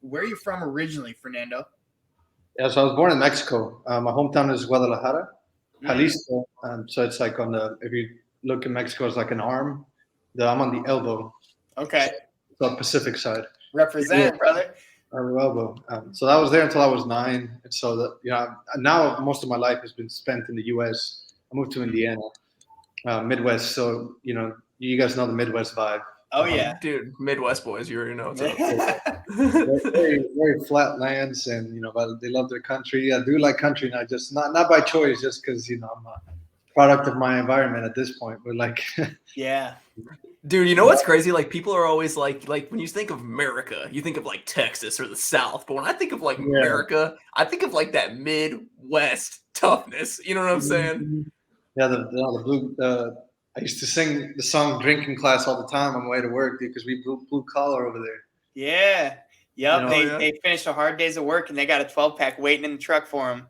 where are you from originally, Fernando? Yeah, so I was born in Mexico. My hometown is Guadalajara, Jalisco. So it's like if you look in Mexico, it's like an arm. I'm on the elbow. Okay. So Pacific side. Represent, brother. Our elbow. So I was there until I was 9. And so now most of my life has been spent in the U.S. I moved to Indiana, Midwest. So, you guys know the Midwest vibe. Oh, yeah. Dude, Midwest boys, you already know what's up. very, very flat lands, and but they love their country. I do like country now, just not by choice, just because I'm a product of my environment at this point. But like, yeah, dude, you know what's crazy? Like, people are always like when you think of America, you think of like Texas or the South. But when I think of like America, I think of like that Midwest toughness. You know what I'm saying? Yeah, the blue. I used to sing the song "Drinking Class" all the time on my way to work, dude, because we blue collar over there. Yeah. Yep. They finished a hard days of work and they got a 12-pack waiting in the truck for them.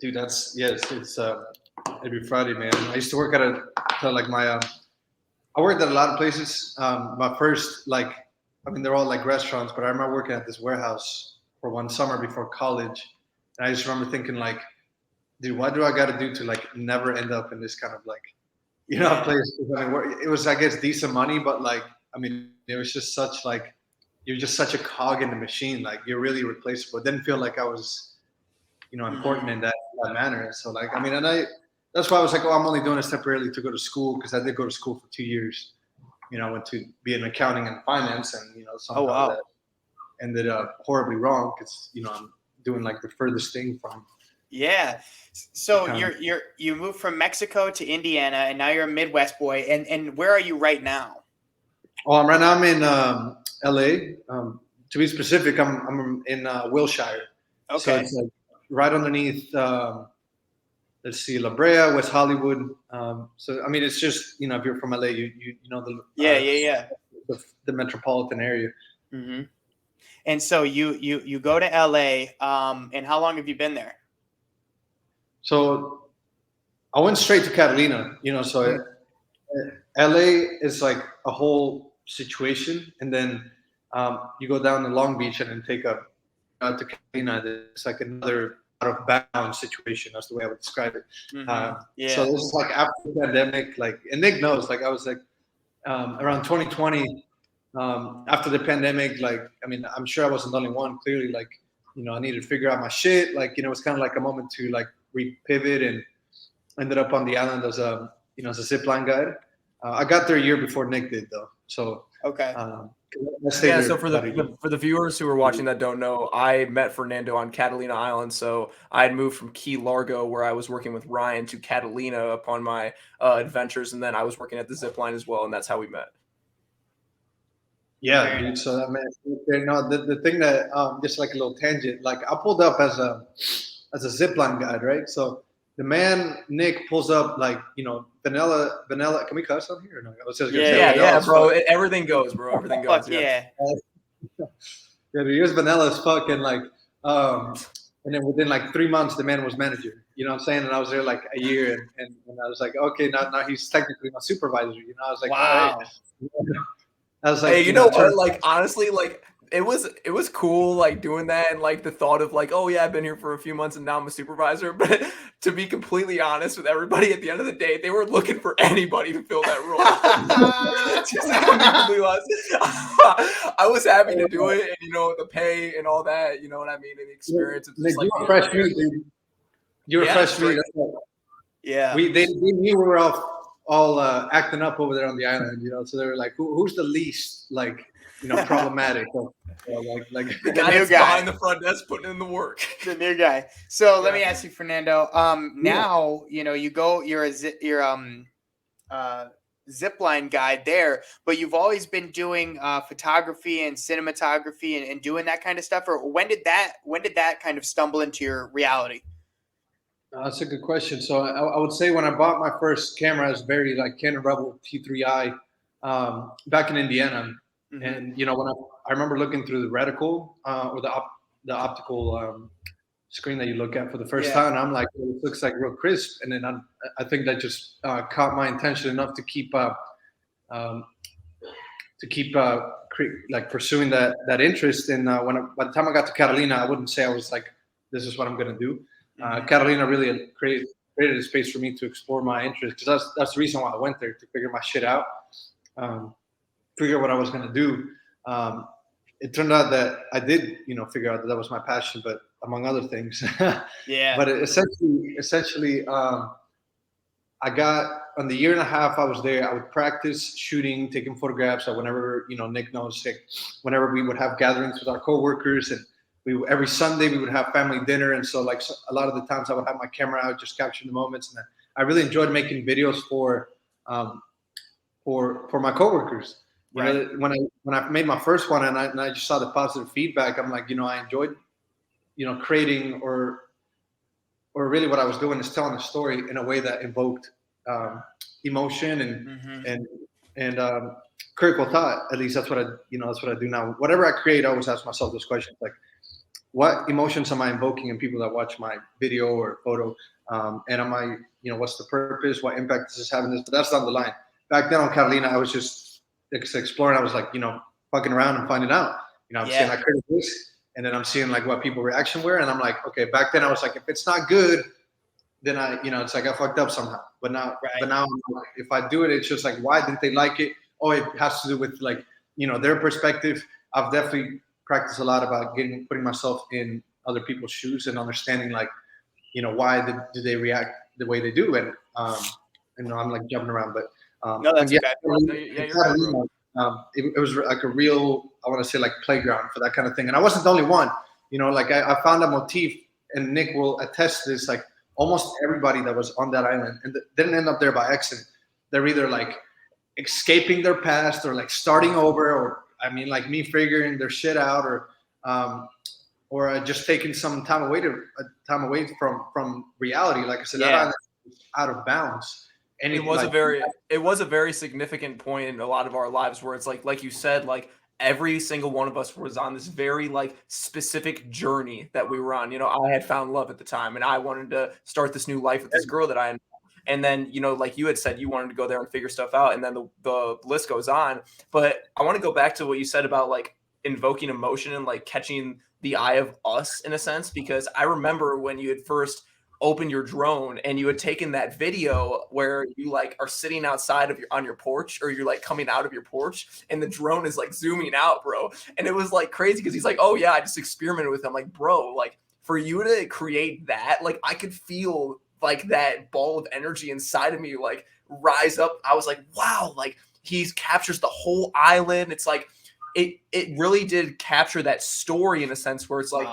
Dude, it's every Friday, man. I used to work at I worked at a lot of places. My first they're all like restaurants, but I remember working at this warehouse for one summer before college, and I just remember thinking like, dude, what do I got to do to like never end up in this kind of like, place? I mean, it was, I guess, decent money, but like, I mean, it was just such like, you're just such a cog in the machine. Like, you're really replaceable. It didn't feel like I was, important in that manner. So like, I mean, that's why I was like, I'm only doing this temporarily to go to school, because I did go to school for 2 years. I went to be in accounting and finance, and somehow that ended up horribly wrong, because I'm doing like the furthest thing from. Yeah. So you moved from Mexico to Indiana, and now you're a Midwest boy. And where are you right now? Oh, right now I'm in LA. To be specific, I'm in Wilshire. Okay. So it's like right underneath. Let's see, La Brea, West Hollywood. So I mean, it's just if you're from LA, you know the the metropolitan area. Mm-hmm. And so you go to LA. And how long have you been there? So I went straight to Catalina, so LA is like a whole situation. And then you go down to Long Beach and then take to Catalina. It's like another out of bounds situation. That's the way I would describe it. So this is like after the pandemic, and Nick knows, I was around 2020, after the pandemic, I mean, I'm sure I wasn't the only one. Clearly, I needed to figure out my shit. It was kind of like a moment to pivot, and ended up on the island as a zipline guide. I got there a year before Nick did, though. So okay. So for the viewers who are watching that don't know, I met Fernando on Catalina Island. So I had moved from Key Largo, where I was working with Ryan, to Catalina upon my adventures, and then I was working at the zipline as well, and that's how we met. Yeah, dude. So the thing that just like a little tangent, I pulled up as a zipline guide, right? So the man Nick pulls up vanilla. Can we cuss on here or no? Yeah, bro. Everything goes, bro. Everything goes. Yeah. Yeah, he was vanilla as fuck, and and then within 3 months, the man was manager. You know what I'm saying? And I was there a year, and I was like, okay, now he's technically my supervisor. I was like, wow. All right. I was like, hey, you know what? Honestly, it was cool, doing that, and the thought of oh yeah, I've been here for a few months and now I'm a supervisor. But to be completely honest with everybody, at the end of the day, they were looking for anybody to fill that role. Just to be completely honest, I was happy to do it, and the pay and all that, you know what I mean, and the experience. Of just, you're fresh meat, dude. You're fresh meat. Yeah. They knew we were all acting up over there on the island, so they were like, who's the least problematic? The guy that's behind the front desk putting in the work. The new guy. So let me ask you, Fernando. Now you're a zipline guide there, but you've always been doing photography and cinematography and doing that kind of stuff. Or when did that kind of stumble into your reality? That's a good question. So I would say when I bought my first camera, it was very Canon Rebel T3i back in Indiana. Mm-hmm. And when I remember looking through the reticle or the optical screen that you look at for the first time, and I'm like, it looks real crisp. And then I think that just caught my attention enough to keep like pursuing that interest. And by the time I got to Catalina, I wouldn't say I was like, this is what I'm going to do. Catalina really created a space for me to explore my interests, because that's the reason why I went there, to figure my shit out, figure out what I was going to do. It turned out that I did, figure out that was my passion, but among other things. Yeah. But essentially, I got, on the year and a half I was there, I would practice shooting, taking photographs. So whenever, Nick knows, whenever we would have gatherings with our coworkers, and every Sunday we would have family dinner. And so like a lot of the times I would have my camera out, just capturing the moments. And I really enjoyed making videos for my coworkers. Right. When I made my first one, and I just saw the positive feedback, I'm like, I enjoyed, creating, or really what I was doing is telling a story in a way that invoked emotion and critical thought. At least that's what I do now. Whatever I create, I always ask myself those questions, like, what emotions am I invoking in people that watch my video or photo? And am I, what's the purpose? What impact is this having? But that's down the line. Back then on Catalina, I was just exploring. I was like, fucking around and finding out. I'm saying I created this, and then I'm seeing like what people reaction were, and I'm like, okay. Back then I was like, if it's not good, then it's like I fucked up somehow. But now, if I do it, it's just like, why didn't they like it? Oh, it has to do with like, their perspective. I've definitely practiced a lot about putting myself in other people's shoes and understanding, like, why did they react the way they do? And I'm like jumping around, but no, that's okay. It was like a real, I want to say, like, playground for that kind of thing. And I wasn't the only one. Like I found a motif, and Nick will attest to this. Like almost everybody that was on that island and didn't end up there by accident. They're either like escaping their past, or like starting over, or like me figuring their shit out, or just taking some time away from reality. Like I said, that island was out of bounds. And it was a very significant point in a lot of our lives, where it's like you said, like every single one of us was on this very like specific journey that we were on. I had found love at the time, and I wanted to start this new life with this girl that I know. And then, like you had said, you wanted to go there and figure stuff out, and then the list goes on. But I want to go back to what you said about like invoking emotion and like catching the eye of us, in a sense, because I remember when you had first opened your drone and you had taken that video where you like are sitting outside on your porch, or you're like coming out of your porch, and the drone is like zooming out, bro. And it was like crazy, because he's like, oh yeah, I just experimented with him. Like, bro, like for you to create that, like I could feel like that ball of energy inside of me like rise up. I was like, wow, like he captures the whole island. It's like it really did capture that story, in a sense, where it's like,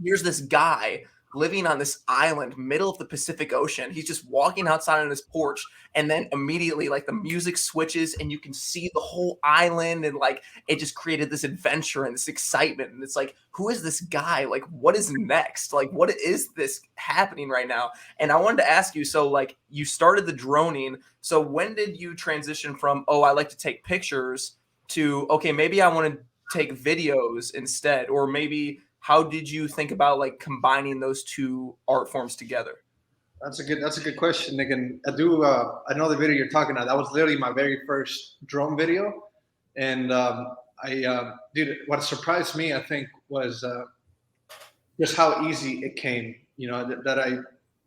here's this guy living on this island, middle of the Pacific Ocean. He's just walking outside on his porch, and then immediately like the music switches and you can see the whole island, and like it just created this adventure and this excitement. And it's like, who is this guy? Like, what is next? Like, what is this happening right now? And I wanted to ask you, so like you started the droning. So when did you transition from, oh, I like to take pictures, to, okay, maybe I want to take videos instead? Or maybe how did you think about like combining those two art forms together? That's a good question, Nick. And I know the video you're talking about. That was literally my very first drone video. And dude, what surprised me, I think, was just how easy it came. That I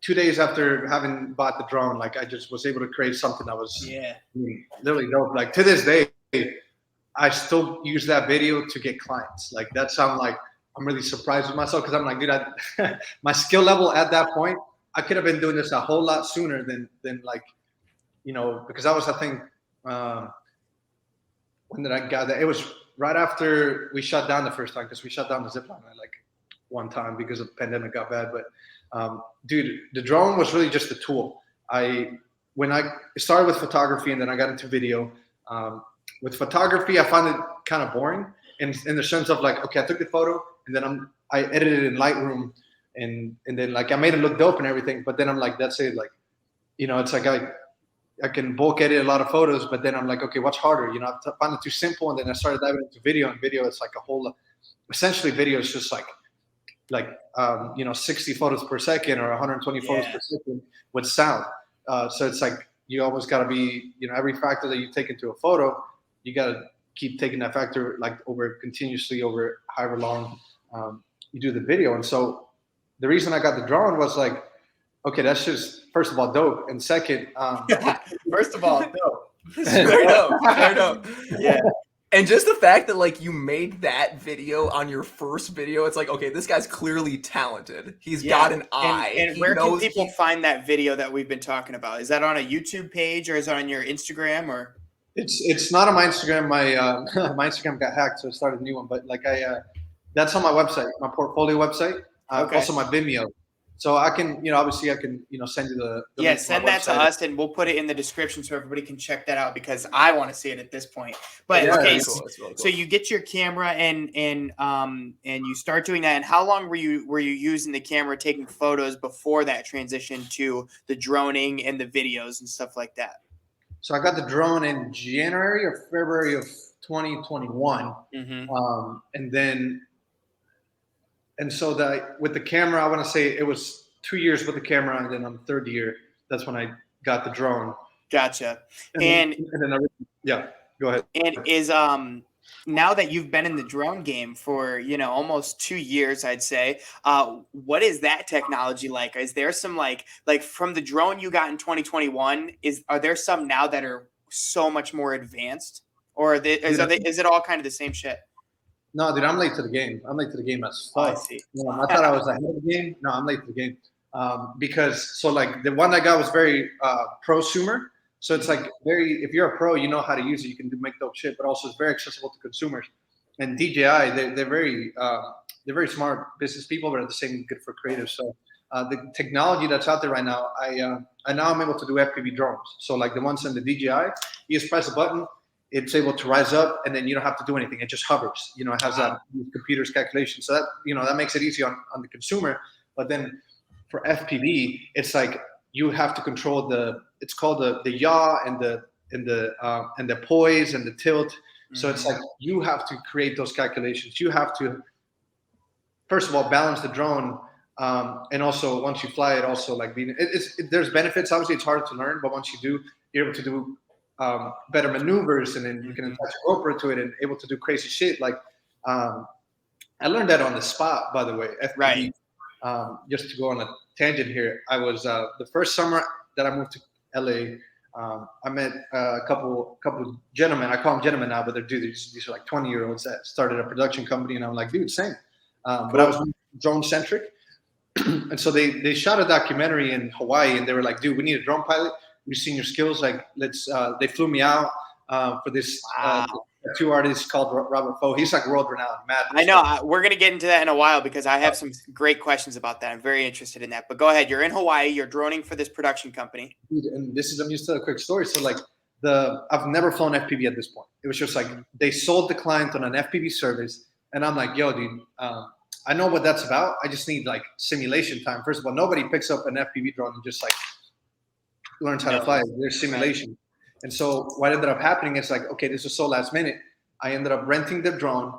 2 days after having bought the drone, like I just was able to create something that was literally dope. Like to this day, I still use that video to get clients. Like that's how I'm really surprised with myself, because I'm like, dude, my skill level at that point, I could have been doing this a whole lot sooner than like, because I was, I think, when did I got that? It was right after we shut down the first time, because we shut down the zipline like one time because the pandemic got bad. But dude, the drone was really just a tool. When I started with photography and then I got into video, with photography, I found it kind of boring in the sense of like, okay, I took the photo and then I edited it in Lightroom and then like I made it look dope and everything. But then I'm like, that's it. Like, it's like I can bulk edit a lot of photos, but then I'm like, okay, what's harder? I found it too simple. And then I started diving into video, and video, it's like a whole, essentially video is just like 60 photos per second or 120 photos per second with sound. So it's like, you always got to be, every factor that you take into a photo, you got to keep taking that factor like over continuously over however long you do the video. And so the reason I got the drone was like, okay, that's just first of all dope, and second, First of all, no. Straight up, straight up. Yeah. And just the fact that like you made that video on your first video, it's like, okay, this guy's clearly talented. He's got an eye. And where can people find that video that we've been talking about? Is that on a YouTube page or is it on your Instagram or? It's not on my Instagram. My my Instagram got hacked, so I started a new one. But like that's on my website, my portfolio website. Okay. Also my Vimeo. So I can, obviously I can, send you the yeah, send that to us and we'll put it in the description so everybody can check that out because I want to see it at this point. But yeah, okay, cool. Really cool. So you get your camera and you start doing that. And how long were you using the camera taking photos before that transition to the droning and the videos and stuff like that? So I got the drone in January or February of 2021, and so with the camera, I want to say it was 2 years with the camera, and then on the third year, that's when I got the drone. Gotcha. And then yeah, go ahead. And is now that you've been in the drone game for almost 2 years, I'd say, what is that technology like? Is there some like from the drone you got in 2021? Are there some now that are so much more advanced, or is it all kind of the same shit? No, dude, I'm late to the game. I'm late to the game as fuck. I see. I thought I was ahead of the game. No, I'm late to the game. Because so like the one I got was very prosumer. So it's like if you're a pro, you know how to use it. You can make dope shit, but also it's very accessible to consumers. And DJI, they're very smart business people, but at the same good for creatives. So the technology that's out there right now, I now I'm able to do FPV drones. So like the ones in the DJI, you just press a button. It's able to rise up, and then you don't have to do anything. It just hovers. It has that computer's calculation. So that that makes it easy on the consumer. But then for FPV, it's like you have to control it's called the yaw and the poise and the tilt. So it's like you have to create those calculations. You have to first of all balance the drone, and also once you fly it, also like there's benefits. Obviously, it's harder to learn, but once you do, you're able to do better maneuvers, and then you can attach a GoPro to it and able to do crazy shit. Like I learned that on the spot, by the way. FPV, right. Just to go on a tangent here, I was the first summer that I moved to LA. I met a couple gentlemen. I call them gentlemen now, but they're dudes. These are like 20-year-olds that started a production company, and I'm like, dude, same. But I was drone centric, and so they shot a documentary in Hawaii, and they were like, dude, we need a drone pilot. We've seen your skills. Like, let's. They flew me out for this. Two artists called Robert Foe. He's like world renowned. Mad. I know. We're gonna get into that in a while because I have some great questions about that. I'm very interested in that. But go ahead. You're in Hawaii. You're droning for this production company. And this is I'm just a quick story. So like I've never flown FPV at this point. It was just like they sold the client on an FPV service, and I'm like, yo, dude. I know what that's about. I just need like simulation time. First of all, nobody picks up an FPV drone and just like learns how to fly. There's simulation. And so what ended up happening is like, okay, this was so last minute. I ended up renting the drone,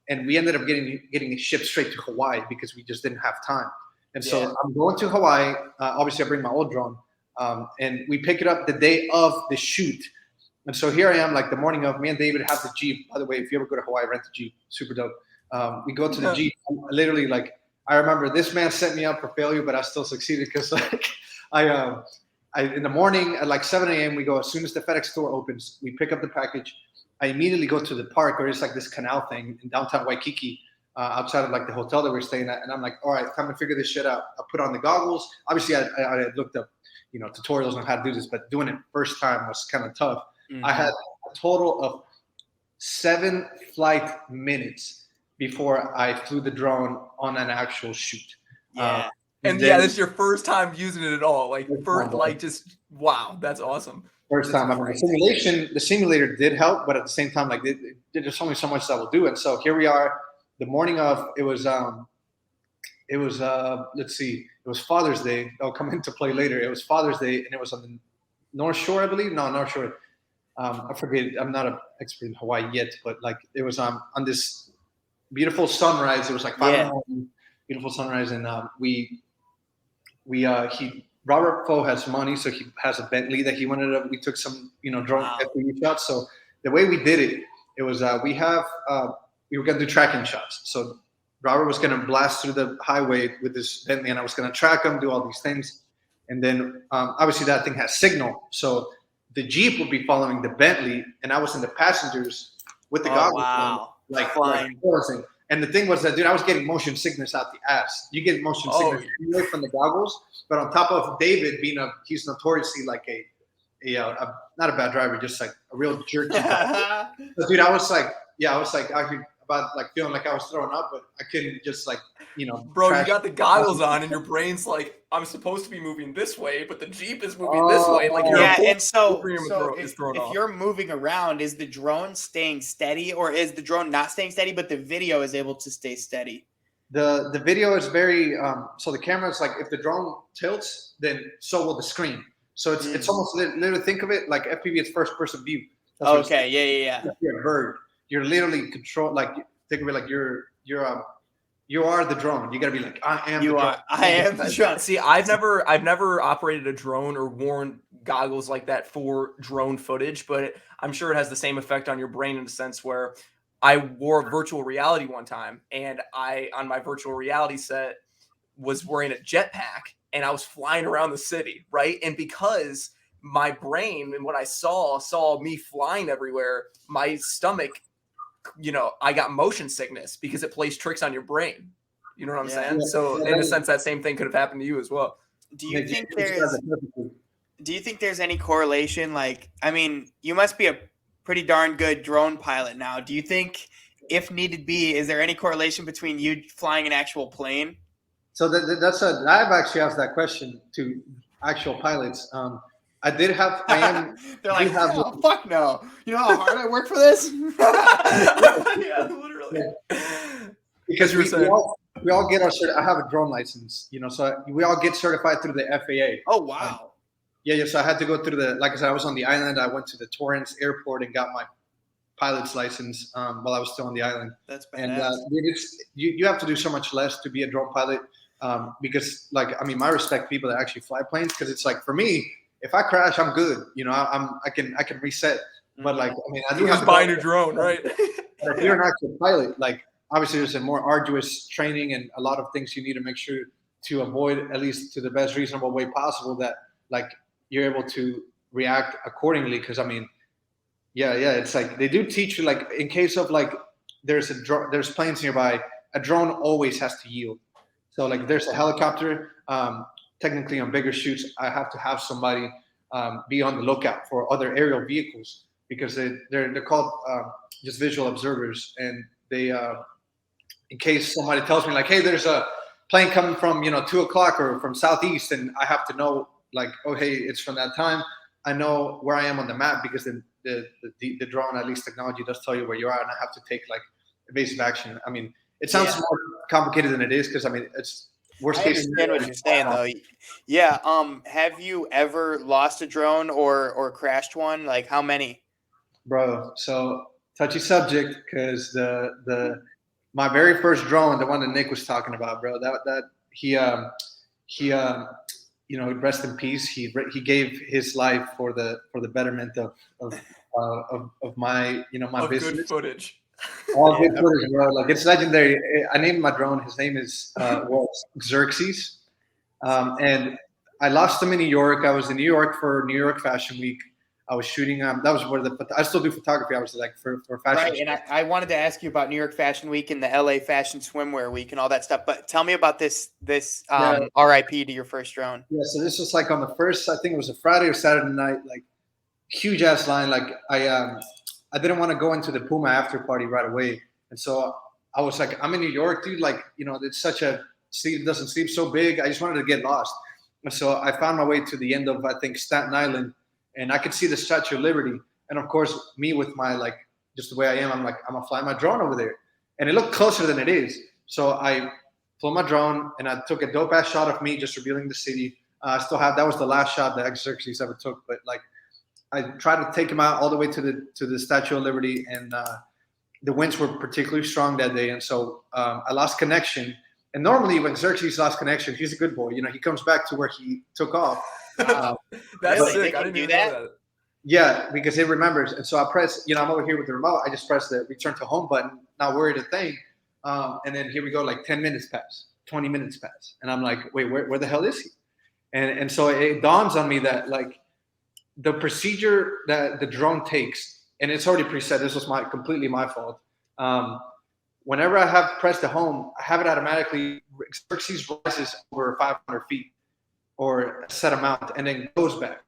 and we ended up getting it shipped straight to Hawaii because we just didn't have time. And so I'm going to Hawaii. Obviously, I bring my old drone, and we pick it up the day of the shoot. And so here I am, like the morning of. Me and David have the Jeep. By the way, if you ever go to Hawaii, rent the Jeep. Super dope. We go to the Jeep. Literally, like I remember this man set me up for failure, but I still succeeded because like I in the morning at like 7 a.m. we go. As soon as the FedEx store opens, we pick up the package. I immediately go to the park, or it's like this canal thing in downtown Waikiki, outside of like the hotel that we're staying at. And I'm like, all right, time to figure this shit out. I put on the goggles. Obviously, I had looked up, tutorials on how to do this, but doing it first time was kind of tough. Mm-hmm. I had a total of 7 flight minutes before I flew the drone on an actual shoot. Yeah. And then, this is your first time using it at all. Like just wow, that's awesome. First time. I mean, the simulator did help, but at the same time, like there's only so much that will do. And so here we are, the morning of. It was let's see, it was Father's Day. That'll come into play later. It was Father's Day, and it was on the North Shore, I believe. No, North Shore. I forget. I'm not an expert in Hawaii yet, but like it was on this beautiful sunrise. It was like 5 a.m. Beautiful sunrise, and Robert Foe has money, so he has a Bentley that he wanted to. We took some, drone FPV shots. So the way we did it It was we were gonna do tracking shots. So Robert was gonna blast through the highway with this Bentley, and I was gonna track him, do all these things, and then obviously that thing has signal, so the Jeep would be following the Bentley, and I was in the passengers with the goggles on, like forcing. And the thing was that, dude, I was getting motion sickness out the ass. You get motion sickness anyway from the goggles, but on top of David being he's notoriously like a not a bad driver, just like a real jerk. So, dude, I was like actually about like feeling like I was throwing up, but I couldn't just like, Bro, you got the goggles on and your brain's like, I'm supposed to be moving this way, but the Jeep is moving this way. Like and so if you're moving around, is the drone staying steady, or is the drone not staying steady, but the video is able to stay steady? The video is very so the camera is like, if the drone tilts, then so will the screen. So it's almost literally, think of it like FPV, it's first person view. Okay, yeah. You're a bird. You're literally control, like think of it like you are the drone. You gotta be like, I am the drone. I am the drone. See, I've never operated a drone or worn goggles like that for drone footage, but I'm sure it has the same effect on your brain in a sense where I wore virtual reality one time, and on my virtual reality set was wearing a jetpack, and I was flying around the city, right? And because my brain and what I saw me flying everywhere, my stomach, I got motion sickness because it plays tricks on your brain. You know what I'm saying? So in a sense, that same thing could have happened to you as well. Do you think there's any correlation? Like, I mean, you must be a pretty darn good drone pilot now. Do you think, if needed be, is there any correlation between you flying an actual plane? So I've actually asked that question to actual pilots. They're like, oh, fuck no. You know how hard I work for this? Yeah, literally. Because we all get I have a drone license, so we all get certified through the FAA. Oh, wow. Yeah. So I had to go through like I said, I was on the island. I went to the Torrance airport and got my pilot's license while I was still on the island. That's badass. And you have to do so much less to be a drone pilot because, like, I mean, I respect people that actually fly planes, because it's like, for me, if I crash, I'm good. I can reset. But like, I mean, I do have to buy a drone, right? But if you're an actual pilot, like, obviously there's a more arduous training and a lot of things you need to make sure to avoid, at least to the best reasonable way possible, that like you're able to react accordingly. Because I mean, yeah, it's like they do teach you, like, in case of like there's planes nearby, a drone always has to yield. So like there's a helicopter. Technically on bigger shoots, I have to have somebody be on the lookout for other aerial vehicles, because they're called just visual observers, and they in case somebody tells me like, hey, there's a plane coming from 2:00 or from southeast, and I have to know like, oh hey, it's from that time. I know where I am on the map, because the drone, at least technology, does tell you where you are, and I have to take like evasive action. I mean, it sounds more complicated than it is, because I mean, it's worst case. I understand what you're saying though. Yeah. Have you ever lost a drone or crashed one? Like, how many? Bro, so touchy subject, because my very first drone, the one that Nick was talking about, bro, that he rest in peace. He gave his life for the betterment of my my business. Good footage. All good footage, bro. Like, it's legendary. I named my drone. His name is Xerxes, and I lost him in New York. I was in New York for New York Fashion Week. I was shooting. That was where I still do photography. I was like for fashion. Right, and I wanted to ask you about New York Fashion Week and the LA Fashion Swimwear Week and all that stuff. But tell me about this RIP to your first drone. Yeah, so this was like on the first. I think it was a Friday or Saturday night. Like, huge ass line. Like, I didn't want to go into the Puma after party right away, and so I was like, I'm in New York, dude. Like, it's such a doesn't seem so big. I just wanted to get lost, and so I found my way to the end of, I think, Staten Island. And I could see the Statue of Liberty. And of course, me with my, like, just the way I am, I'm like, I'm going to fly my drone over there. And it looked closer than it is. So I flew my drone, and I took a dope-ass shot of me just revealing the city. I still have – that was the last shot that Xerxes ever took. But, like, I tried to take him out all the way to the Statue of Liberty. And the winds were particularly strong that day. And so I lost connection. And normally when Xerxes lost connection, he's a good boy. He comes back to where he took off. That's sick. I didn't do that. Yeah, because it remembers. And so I press, I'm over here with the remote. I just press the return to home button, not worried a thing. And then here we go, like 10 minutes pass, 20 minutes pass. And I'm like, wait, where the hell is he? And so it dawns on me that like the procedure that the drone takes, and it's already preset. This was completely my fault. Whenever I have pressed the home, I have it automatically. Xerxes rises over 500 feet or a set amount, and then goes back.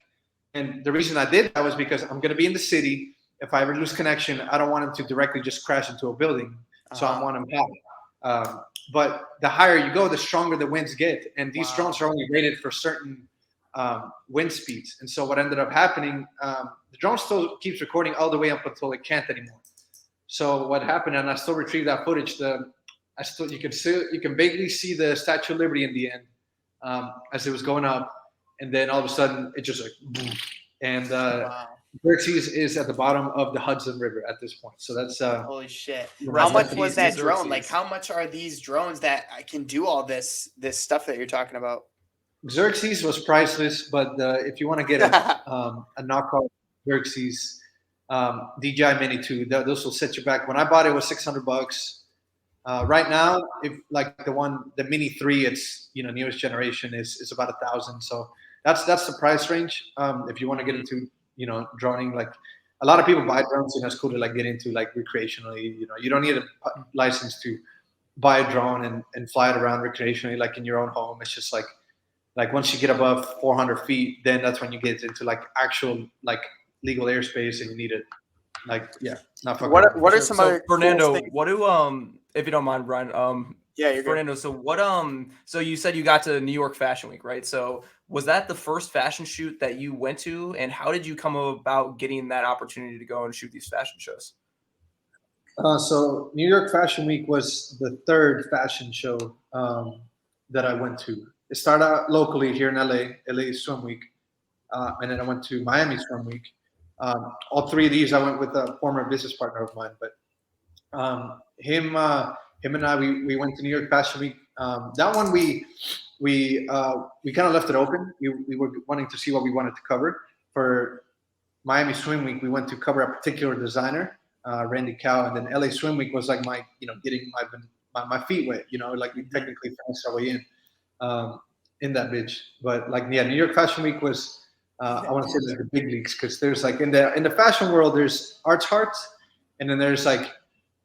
And the reason I did that was because I'm going to be in the city. If I ever lose connection, I don't want him to directly just crash into a building. So I want him high. But the higher you go, the stronger the winds get. And these drones are only rated for certain wind speeds. And so what ended up happening, the drone still keeps recording all the way up until it can't anymore. So what happened, and I still retrieve that footage. You can vaguely see the Statue of Liberty in the end as it was going up. And then all of a sudden, it just like, boom. And Xerxes is at the bottom of the Hudson River at this point. So that's holy shit. How much was that drone? Like, how much are these drones that can do all this stuff that you're talking about? Xerxes was priceless, but if you want to get a knockoff Xerxes DJI Mini 2, those will set you back. When I bought it, it was $600. Right now, if like the Mini 3, it's newest generation is about $1,000. So that's the price range. If you want to get into droning, like a lot of people buy drones, and it's cool to like get into like recreationally. You don't need a license to buy a drone and fly it around recreationally, like in your own home. It's just like once you get above 400 feet, then that's when you get into like actual like legal airspace, and you need it. Like not fucking. What are some other Fernando? cool What do if you don't mind, Brian? Yeah, you're Fernando. good. So what so you said you got to New York Fashion Week, right? So was that the first fashion shoot that you went to, and how did you come about getting that opportunity to go and shoot these fashion shows? So New York Fashion Week was the third fashion show that I went to. It started out locally here in LA Swim Week, and then I went to Miami Swim Week. All three of these I went with a former business partner of mine, but him and I we went to New York Fashion Week. That one we kind of left it open. We were wanting to see what we wanted to cover. For Miami Swim Week, we went to cover a particular designer, Randy Cow, and then LA Swim Week was like my getting my feet wet. Like we technically finished our way in that bitch. But like New York Fashion Week was. I want to say there's the big leagues, because there's like in the fashion world, there's Arts Hearts, and then there's like,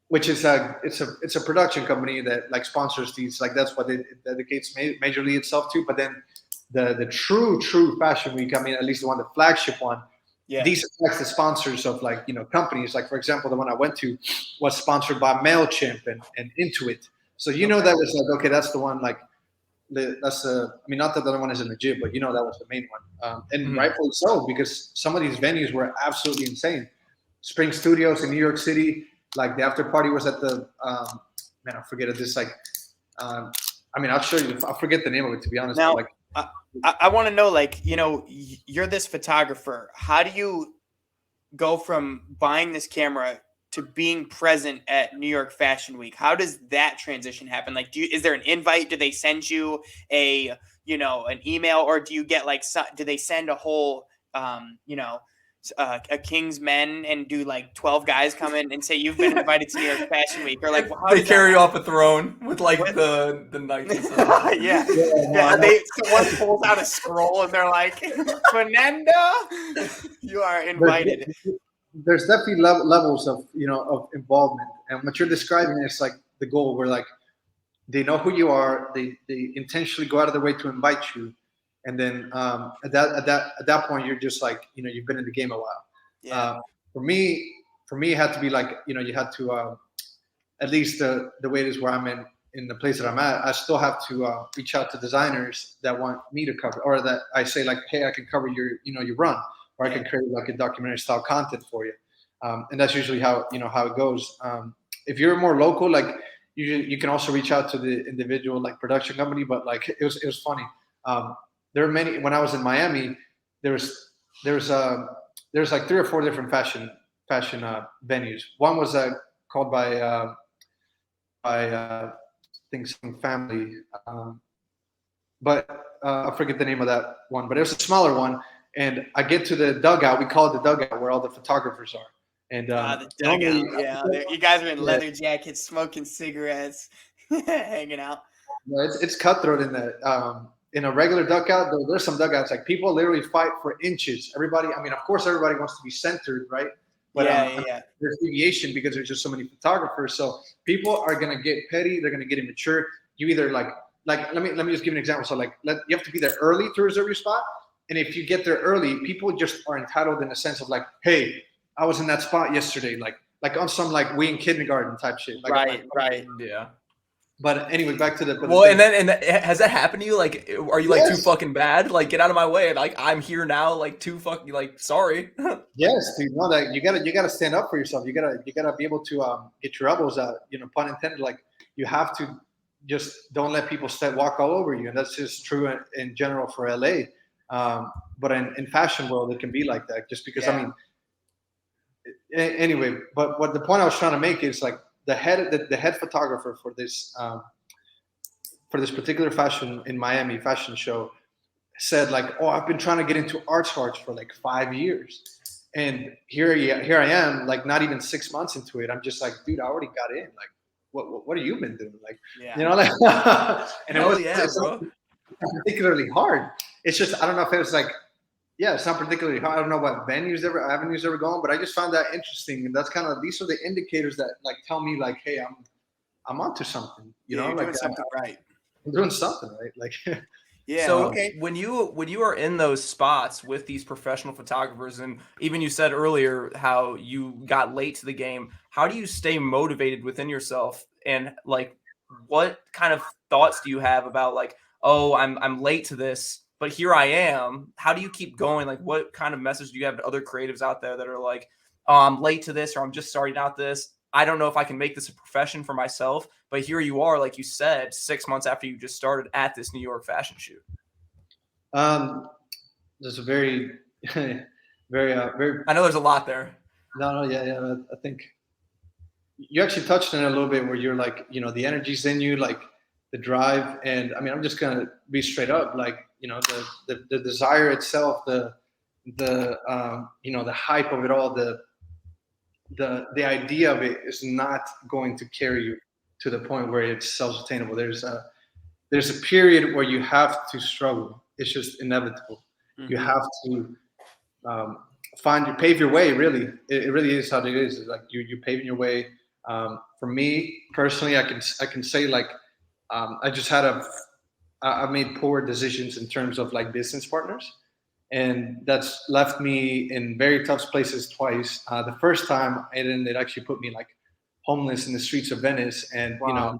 which is it's a production company that like sponsors these, like that's what it dedicates majorly itself to. But then the true Fashion Week, I mean at least the flagship one, these are like the sponsors of like companies. Like for example, the one I went to was sponsored by MailChimp and Intuit. So that was like, okay, that's the one like. That's I mean, not that the other one is legit, but that was the main one, and rightfully so, because some of these venues were absolutely insane. Spring Studios in New York City, like the after party was at the man, I forget it. This like, I mean, I'll show you. I forget the name of it, to be honest. Now, like, I want to know, like, you're this photographer. How do you go from buying this camera to being present at New York Fashion Week? How does that transition happen? Like, is there an invite? Do they send you an email, or do you get like, do they send a whole, a King's Men and do like 12 guys come in and say you've been invited to New York Fashion Week, or like they carry you off a throne with like the knights and stuff. yeah. Someone pulls out a scroll and they're like, Fernando, you are invited. There's definitely levels of of involvement, and what you're describing is like the goal, where like they know who you are, they intentionally go out of their way to invite you, and then at that point you're just like you've been in the game a while. For me it had to be like you had to at least the way it is where I'm in the place that I'm at, I still have to reach out to designers that want me to cover, or that I say like, hey, I can cover your your run, or I can create like a documentary style content for you. And that's usually how it goes. If you're more local, like you can also reach out to the individual like production company. But like it was funny. There were many when I was in Miami. There's like 3 or 4 different fashion venues. One was called by I think some family, but I forget the name of that one. But it was a smaller one. and I get to the dugout. We call it the dugout where all the photographers are. And The normally, dugout. Yeah, you guys are in yeah, leather jackets, smoking cigarettes, hanging out. it's cutthroat in that. In a regular dugout, though, there's some dugouts like people literally fight for inches. Everybody, I mean, of course, everybody wants to be centered, right? But Yeah. there's deviation because there's just so many photographers. So people are gonna get petty. They're gonna get immature. You either like let me just give an example. So you have to be there early to reserve your spot. And if you get there early, people just are entitled in a sense of like, hey, I was in that spot yesterday, like on some like we in kindergarten type shit. Like, Right. Yeah. But anyway, back to the Well, thing. and has that happened to you? Like, are you like too Yes. fucking bad? Like, get out of my way. Like, I'm here now. Like, too fucking like, sorry. Yes, dude. No, that you gotta stand up for yourself. You gotta be able to get your elbows out. You know, pun intended. Like you have to just don't let people walk all over you, and that's just true in general for LA. But in fashion world, it can be like that. Just because I mean, anyway. But what the point I was trying to make is like the head photographer for this particular fashion in Miami fashion show said like, oh, I've been trying to get into arts for like 5 years. And here I am, like not even 6 months into it. I'm just like, dude, I already got in. Like, what have you been doing? Like, you know, like, and it's bro. not particularly hard. It's just I don't know if it was like, yeah, it's not particularly hard. I don't know what avenues ever going, but I just found that interesting. And that's kind of these are the indicators that like tell me like, hey, I'm onto something. You know, you're like doing something right. I'm doing something right. Like, yeah. So Okay. when you are in those spots with these professional photographers, and even you said earlier how you got late to the game, how do you stay motivated within yourself? And like, what kind of thoughts do you have about like, oh, I'm late to this, but here I am. How do you keep going? Like, what kind of message do you have to other creatives out there that are like, oh, I'm late to this, or I'm just starting out this. I don't know if I can make this a profession for myself, but here you are, like you said, 6 months after you just started at this New York fashion shoot. There's a very, very. I know there's a lot there. No, yeah. I think you actually touched on it a little bit, where you're like, you know, the energy's in you, like the drive, and I mean, I'm just gonna be straight up, like, you know, the desire itself, the you know, the hype of it all, the idea of it is not going to carry you to the point where it's self-sustainable. There's a period where you have to struggle. It's just inevitable. Mm-hmm. You have to pave your way. Really, it really is how it is. It's like you're paving your way. For me personally, I can say like I just I made poor decisions in terms of like business partners. And that's left me in very tough places twice. The first time, it actually put me like homeless in the streets of Venice. And, you know,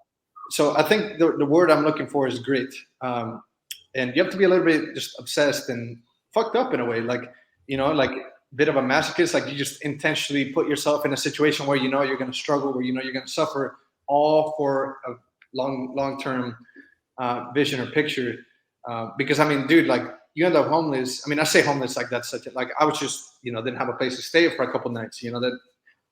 so I think the word I'm looking for is grit. And you have to be a little bit just obsessed and fucked up in a way. Like, you know, like a bit of a masochist, like you just intentionally put yourself in a situation where, you know, you're going to struggle, where, you know, you're going to suffer, all for a long-term vision or picture. Because, I mean, dude, like, you end up homeless. I mean, I say homeless like that's such a, like I was just, you know, didn't have a place to stay for a couple nights. You know, that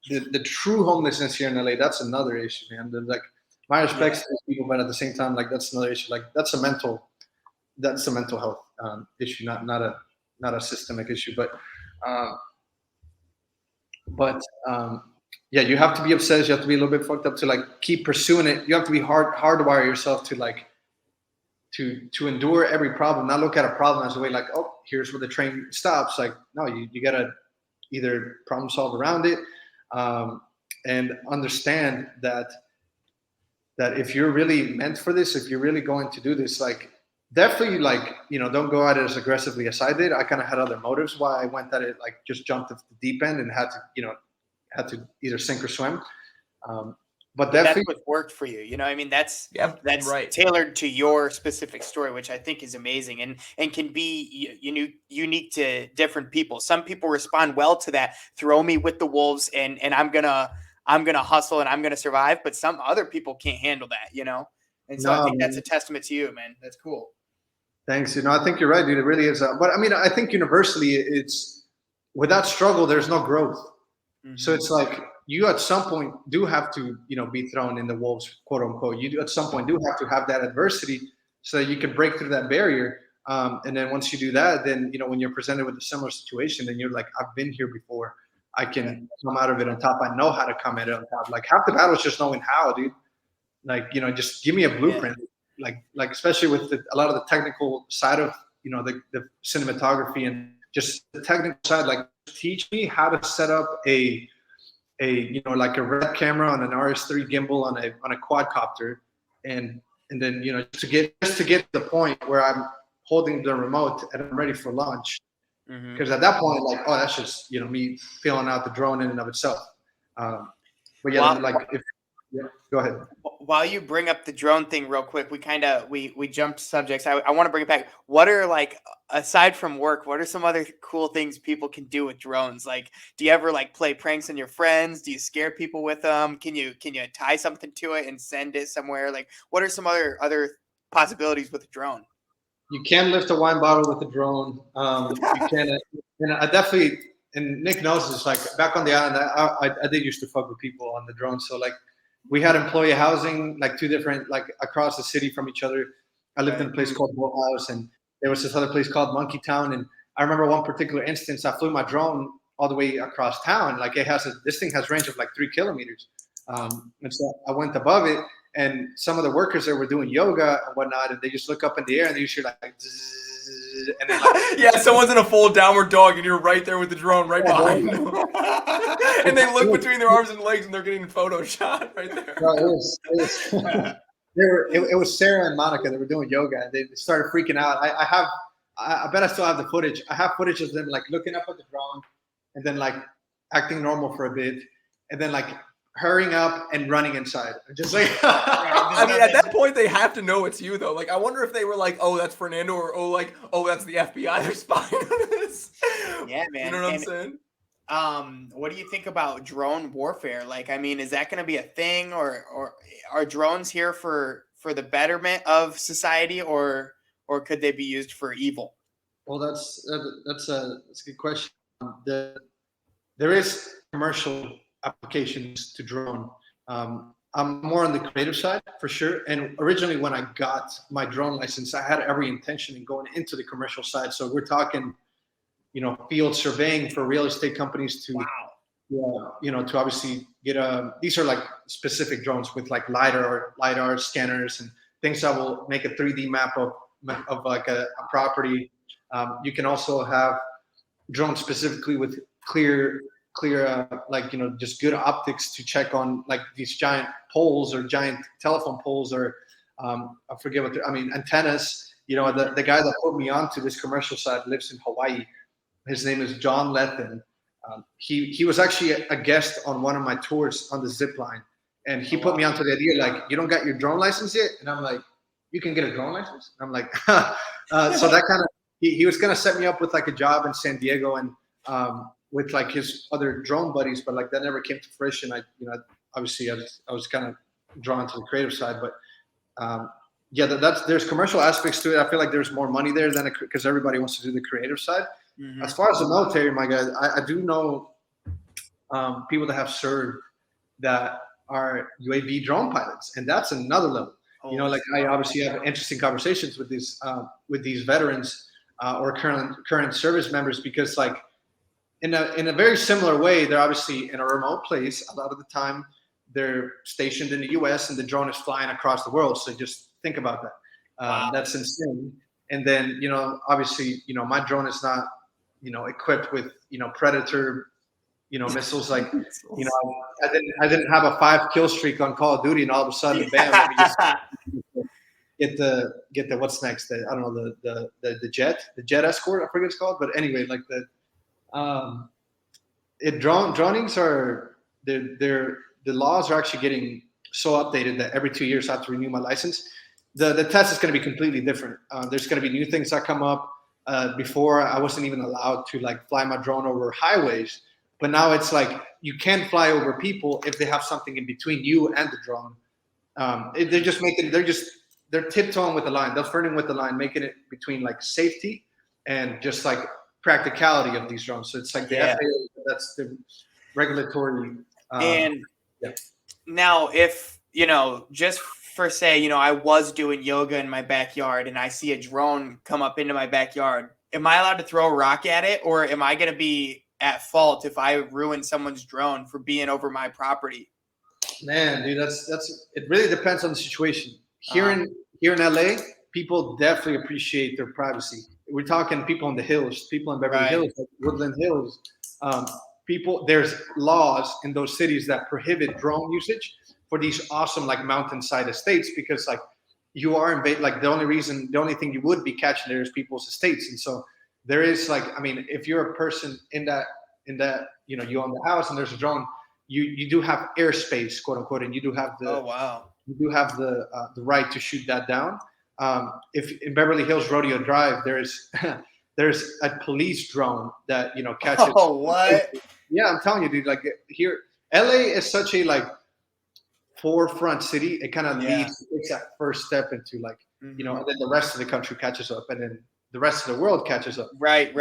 the true homelessness here in LA, that's another issue, man. Like, my respects to people, but at the same time, like that's another issue. Like that's a mental health issue, not a systemic issue. But yeah, you have to be obsessed. You have to be a little bit fucked up to like keep pursuing it. You have to be hardwire yourself to like. To endure every problem, not look at a problem as a way like, oh, here's where the train stops. Like, no, you gotta either problem solve around it, and understand that if you're really meant for this, if you're really going to do this, like definitely, like, you know, don't go at it as aggressively as I did. I kind of had other motives why I went at it, like just jumped off the deep end and had to either sink or swim. But that's what worked for you. You know, I mean, that's right. Tailored to your specific story, which I think is amazing and can be unique to different people. Some people respond well to that. Throw me with the wolves and I'm gonna hustle and I'm gonna survive. But some other people can't handle that, you know. And so I think that's a testament to you, man. That's cool. Thanks. You know, I think you're right, dude. It really is. But I mean, I think universally, it's without struggle, there's no growth. Mm-hmm. So it's like, you at some point do have to, you know, be thrown in the wolves, quote unquote. You do at some point do have to have that adversity so that you can break through that barrier. And then once you do that, then, when you're presented with a similar situation, then you're like, I've been here before. I can come out of it on top. I know how to come at it on top. Like half the battle is just knowing how, dude. Like, just give me a blueprint. Like especially with a lot of the technical side of, the cinematography and just the technical side, like teach me how to set up a like a red camera on an RS3 gimbal on a quadcopter, and then just to get to the point where I'm holding the remote and I'm ready for launch. Because at that point, like, that's just me feeling out the drone in and of itself. But yeah, go ahead. While you bring up the drone thing real quick, we jumped subjects. I want to bring it back. What are, like, aside from work, what are some other cool things people can do with drones? Like, do you ever like play pranks on your friends? Do you scare people with them? Can you tie something to it and send it somewhere? Like, what are some other possibilities with a drone? You can lift a wine bottle with a drone. You can, and I definitely, and Nick knows this. Like back on the island, I did used to fuck with people on the drone. So like, we had employee housing, like 2 different, like across the city from each other. I lived in a place called Boat House, and there was this other place called Monkey Town. And I remember one particular instance, I flew my drone all the way across town. Like this thing has range of like 3 kilometers. And so I went above it, and some of the workers there were doing yoga and whatnot, and they just look up in the air and they usually like, zzz, and then like, yeah, someone's in a full downward dog and you're right there with the drone right behind them. And they look between their arms and legs and they're getting a photo shot right there. No, it was Sarah and Monica that were doing yoga, and they started freaking out. I bet I still have the footage. I have footage of them like looking up at the drone and then like acting normal for a bit, and then like hurrying up and running inside. Just like I mean, at that point they have to know it's you though. Like I wonder if they were like, oh, that's Fernando, or oh, that's the FBI. They're spying on us. Yeah, man. You know what I'm saying? What do you think about drone warfare? Like, I mean, is that going to be a thing, or are drones here for the betterment of society, or could they be used for evil? Well, that's a good question. There is commercial applications to drone. I'm more on the creative side for sure. And originally, when I got my drone license, I had every intention in going into the commercial side. So we're talking, field surveying for real estate companies to, to obviously get these are like specific drones with like LiDAR scanners and things that will make a 3D map of like a property. You can also have drones specifically with clear like just good optics to check on like these giant poles or giant telephone poles, or I forget antennas. The guy that put me onto this commercial side lives in Hawaii. His name is John Lethan. He was actually a guest on one of my tours on the zip line, and he put me onto the idea like, you don't got your drone license yet, and I'm like, you can get a drone license. And I'm like, so that kind of he was gonna set me up with like a job in San Diego, and with like his other drone buddies, but like that never came to fruition. Obviously I was kind of drawn to the creative side, but there's commercial aspects to it. I feel like there's more money there than because everybody wants to do the creative side. Mm-hmm. As far as the military, my guys, I do know people that have served that are UAV drone pilots, and that's another level. Like I obviously have interesting conversations with these veterans or current service members, because like in a very similar way, they're obviously in a remote place. A lot of the time they're stationed in the US and the drone is flying across the world. So just think about that. Wow. That's insane. And then, obviously, my drone is not, equipped with, Predator, missiles. Like, I didn't have a 5 kill streak on Call of Duty, and all of a sudden, bam, let me just get the what's next? I don't know, the jet escort, I forget what it's called. But anyway, like dronings are the laws are actually getting so updated that every 2 years I have to renew my license. The test is going to be completely different. There's going to be new things that come up. Before I wasn't even allowed to like fly my drone over highways, but now it's like you can fly over people if they have something in between you and the drone. They're tiptoeing with the line. They're flirting with the line, making it between like safety and just like practicality of these drones. So it's like the FAA, that's the regulatory. Now, if just for say, I was doing yoga in my backyard and I see a drone come up into my backyard, am I allowed to throw a rock at it, or am I going to be at fault if I ruin someone's drone for being over my property? Man, dude, that's it. Really depends on the situation. Here in LA, people definitely appreciate their privacy. We're talking people in the hills, people in Beverly Right. Hills, like Woodland Hills. People, there's laws in those cities that prohibit drone usage for these awesome like mountainside estates, because like you are like the only thing you would be catching there is people's estates, and so there is like, I mean, if you're a person in that you own the house and there's a drone, you do have airspace, quote unquote, and you do have Oh, wow. the right to shoot that down. If in Beverly Hills Rodeo Drive, there's there's a police drone that catches. Oh, what? Yeah, I'm telling you, dude. Like here, LA is such a like forefront city. It kind of takes that first step into like and then the rest of the country catches up, and then the rest of the world catches up. Right.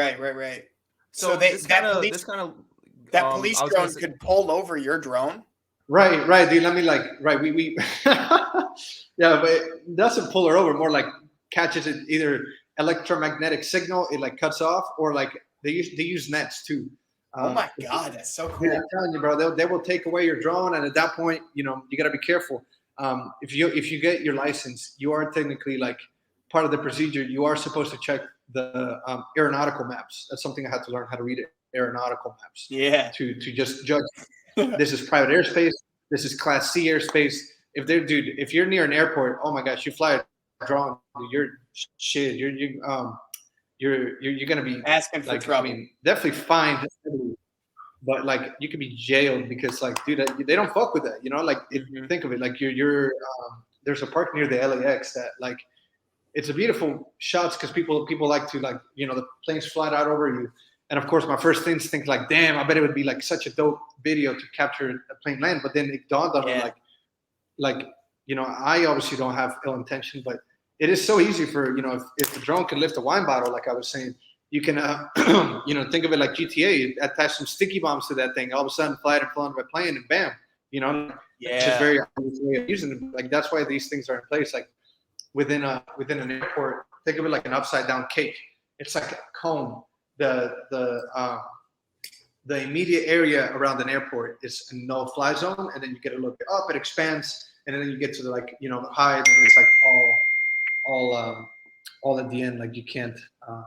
So that police drone could pull over your drone? Right, dude. Let me we yeah, but it doesn't pull her over. More like catches it, either electromagnetic signal, it like cuts off, or like they use nets too. Oh my God, that's so cool. Yeah, I'm telling you, bro, they will take away your drone, and at that point, you got to be careful. If you get your license, you are technically like part of the procedure. You are supposed to check the aeronautical maps. That's something I had to learn how to read aeronautical maps. Yeah. To just judge. This is private airspace. This is Class C airspace. If you're near an airport, oh my gosh, you fly a drone, you're shit. You're gonna be asking for trouble. I mean, definitely fined, but like you could be jailed because like, dude, they don't fuck with that. Like think of it, like you're there's a park near the LAX that like it's a beautiful shots because people like to like the planes fly out over you. And of course, my first instinct, like, damn, I bet it would be like such a dope video to capture a plane land. But then it dawned on me, I obviously don't have ill intention, but it is so easy for if the drone can lift a wine bottle, like I was saying, you can think of it like GTA, attach some sticky bombs to that thing, all of a sudden fly it in front of a plane, and bam, it's just very obvious way of using it. Like that's why these things are in place. Like within an airport, think of it like an upside down cake. It's like a cone. The immediate area around an airport is a no-fly zone, and then you get to look up, it expands, and then you get to the high, and it's like all at the end. Like you can't. Sorry,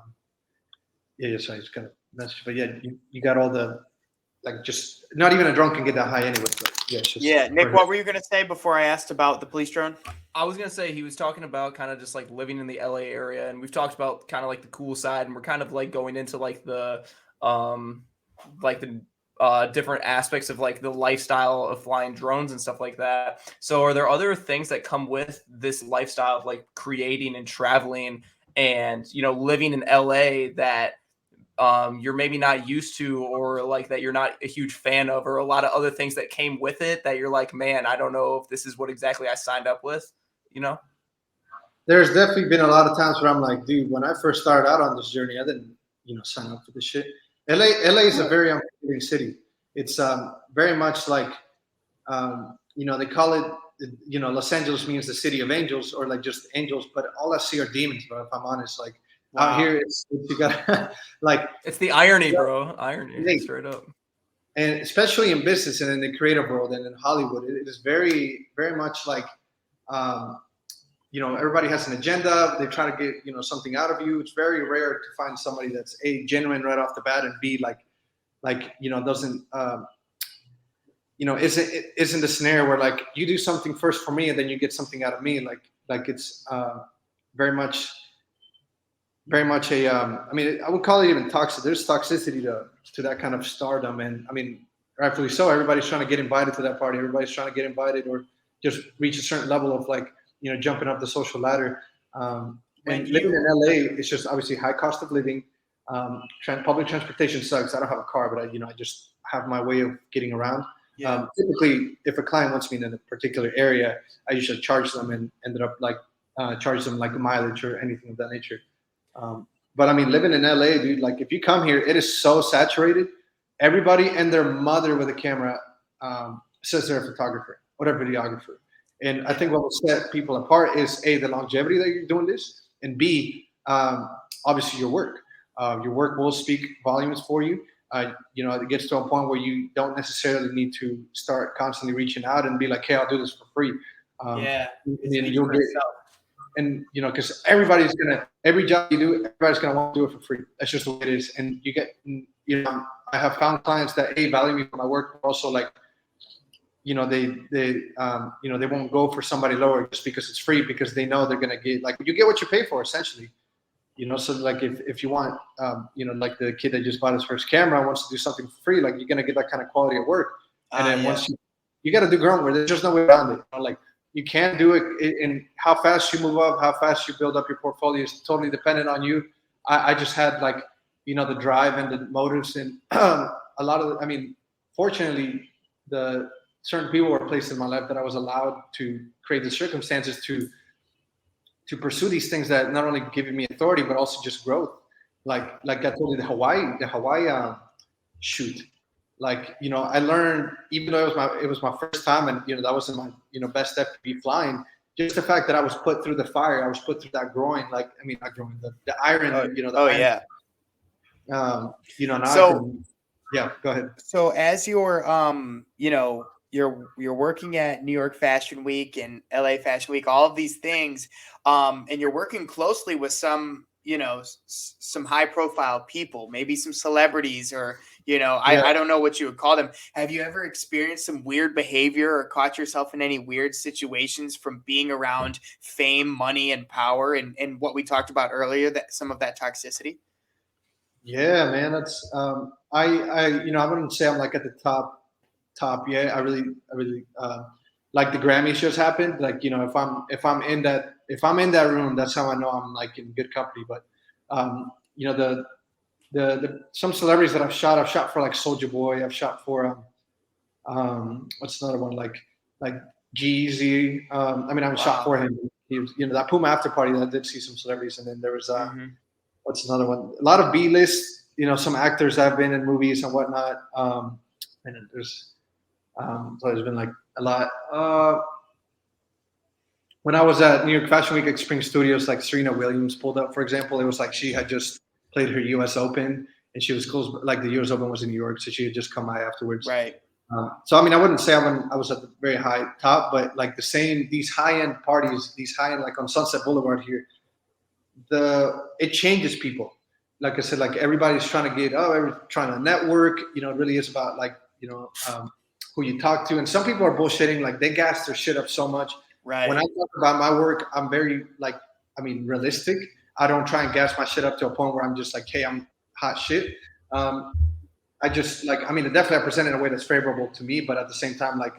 it's kind of messy, but yeah, you got all the just not even a drone can get that high anyway. But yeah, Nick, what were you gonna say before I asked about the police drone? I was gonna say he was talking about kind of just like living in the LA area, and we've talked about kind of like the cool side, and we're kind of like going into like the different aspects of like the lifestyle of flying drones and stuff like that. So are there other things that come with this lifestyle of like creating and traveling and living in LA that you're maybe not used to, or like that you're not a huge fan of, or a lot of other things that came with it that you're like, man, I don't know if this is what exactly I signed up with, There's definitely been a lot of times where I'm like, dude, when I first started out on this journey, I didn't, sign up for this shit. LA is a very unforgiving city. It's very much like, they call it, Los Angeles means the city of angels, or like just angels, but all I see are demons, bro, if I'm honest. Like, wow. Out here, it's you got like it's the irony, bro. Irony, straight up. And especially in business and in the creative world and in Hollywood, it is very, very much like, everybody has an agenda. They try to get something out of you. It's very rare to find somebody that's A, genuine right off the bat, and B, doesn't isn't a scenario where like you do something first for me and then you get something out of me. Like it's very much a I would call it even toxic. There's toxicity to that kind of stardom, and I mean rightfully so. Everybody's trying to get invited to that party. Everybody's trying to get invited or just reach a certain level of like jumping up the social ladder. And living in LA, it's just obviously high cost of living. Public transportation sucks. I don't have a car, but I just have my way of getting around. Yeah. Typically, if a client wants me in a particular area, I usually charge them and ended up charge them like a mileage or anything of that nature. But I mean, living in LA, dude, like if you come here, it is so saturated. Everybody and their mother with a camera says they're a photographer or a videographer. And I think what will set people apart is A, the longevity that you're doing this, and B, obviously your work. Your work will speak volumes for you. It gets to a point where you don't necessarily need to start constantly reaching out and be like, "Hey, I'll do this for free." Yeah, And it then speaks you'll for get, itself. and because every job you do, everybody's gonna want to do it for free. That's just the way it is. And you get, I have found clients that value me for my work, but also like, they won't go for somebody lower just because it's free, because they know they're gonna get, like, you get what you pay for essentially. So like if you want, like the kid that just bought his first camera wants to do something for free, like you're gonna get that kind of quality of work. And then Yeah. once you got to do grunt work, there's just no way around it. Like you can't do it, and how fast you move up, how fast you build up your portfolio is totally dependent on you. I just had like, the drive and the motives, and a lot of, fortunately, the certain people were placed in my life that I was allowed to create the circumstances to pursue these things that not only give me authority but also just growth. Like I told you, the Hawaii shoot. Like, I learned, even though it was my first time, and that wasn't my best FPV flying. Just the fact that I was put through the fire, I was put through that groin, like, not groin, the iron, the iron. Yeah. Now So yeah, go ahead. So as you're you're working at New York Fashion Week and LA Fashion Week, all of these things, and you're working closely with some, some high profile people, maybe some celebrities, or, Yeah. I don't know what you would call them. Have you ever experienced some weird behavior or caught yourself in any weird situations from being around fame, money, and power, and what we talked about earlier, that some of that toxicity? Yeah, man, that's I wouldn't say I'm like at the top yet. I really like the Grammy shows happened. Like, if I'm in that room, that's how I know I'm like in good company. But the some celebrities that I've shot for, like Soldier Boy. I've shot for what's another one, like Jeezy. I haven't shot for him. He was, that Puma after party, that I did see some celebrities, and then there was Mhm. what's another one? A lot of B list. Some actors that have been in movies and whatnot. And so there's been like a lot. When I was at New York Fashion Week at Spring Studios, like Serena Williams pulled up, for example. It was like she had just played her U.S. Open, and she was close. Like the U.S. Open was in New York, so she had just come by afterwards. Right. So I wouldn't say I was at the very high top, but like these high end parties, like on Sunset Boulevard here, it changes people. Like I said, like everybody's trying to trying to network. It really is about like who you talk to, and some people are bullshitting. Like they gas their shit up so much. Right. When I talk about my work, I'm very realistic. I don't try and gas my shit up to a point where I'm just like, hey, I'm hot shit. I just definitely I present it in a way that's favorable to me, but at the same time, like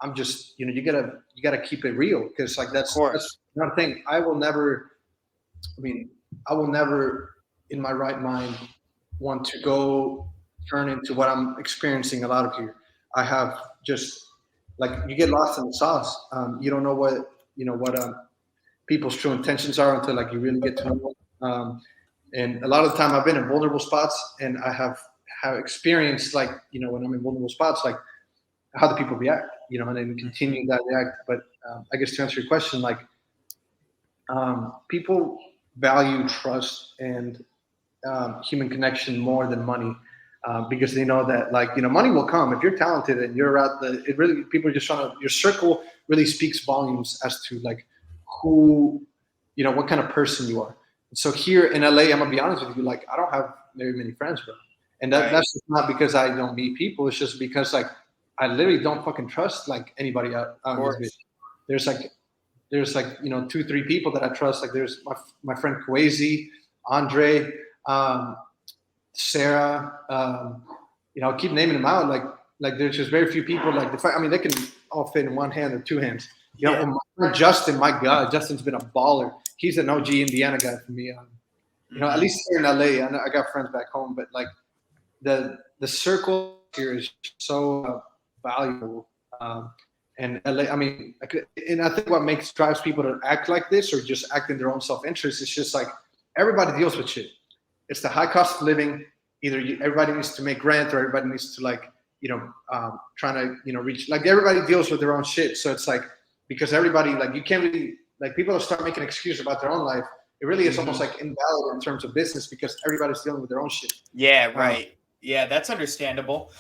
I'm just, you gotta keep it real, because like that's one thing. I will never in my right mind want to go turn into what I'm experiencing a lot of here. I have just like, you get lost in the sauce. You don't know what people's true intentions are until like you really get to know them. And a lot of the time I've been in vulnerable spots, and I have experienced, like, when I'm in vulnerable spots, like how the people react, and then continue that react. But I guess to answer your question, like people value trust and human connection more than money, because they know that, like, money will come if you're talented and you're at people are just trying to, your circle really speaks volumes as to like who, what kind of person you are. So here in LA, I'm gonna be honest with you, like I don't have very many friends, bro. And that's just not because I don't meet people. It's just because like I literally don't fucking trust like anybody out in this bitch. There's like 2-3 people that I trust. Like there's my friend Kwesi, Andre, Sarah. I'll keep naming them out. Like there's just very few people. Like they can all fit in one hand or two hands. And my friend Justin, my God, Justin's been a baller. He's an OG Indiana guy for me. At least here in LA. I got friends back home, but like the circle here is so valuable. And LA, and I think what drives people to act like this, or just act in their own self-interest, is just like everybody deals with shit. It's the high cost of living. Either everybody needs to make rent, or everybody needs to like, trying to, reach, like everybody deals with their own shit. So it's like, because everybody, like, you can't really, like, people will start making excuses about their own life. It really is almost like invalid in terms of business because everybody's dealing with their own shit. Yeah, right. Yeah, that's understandable.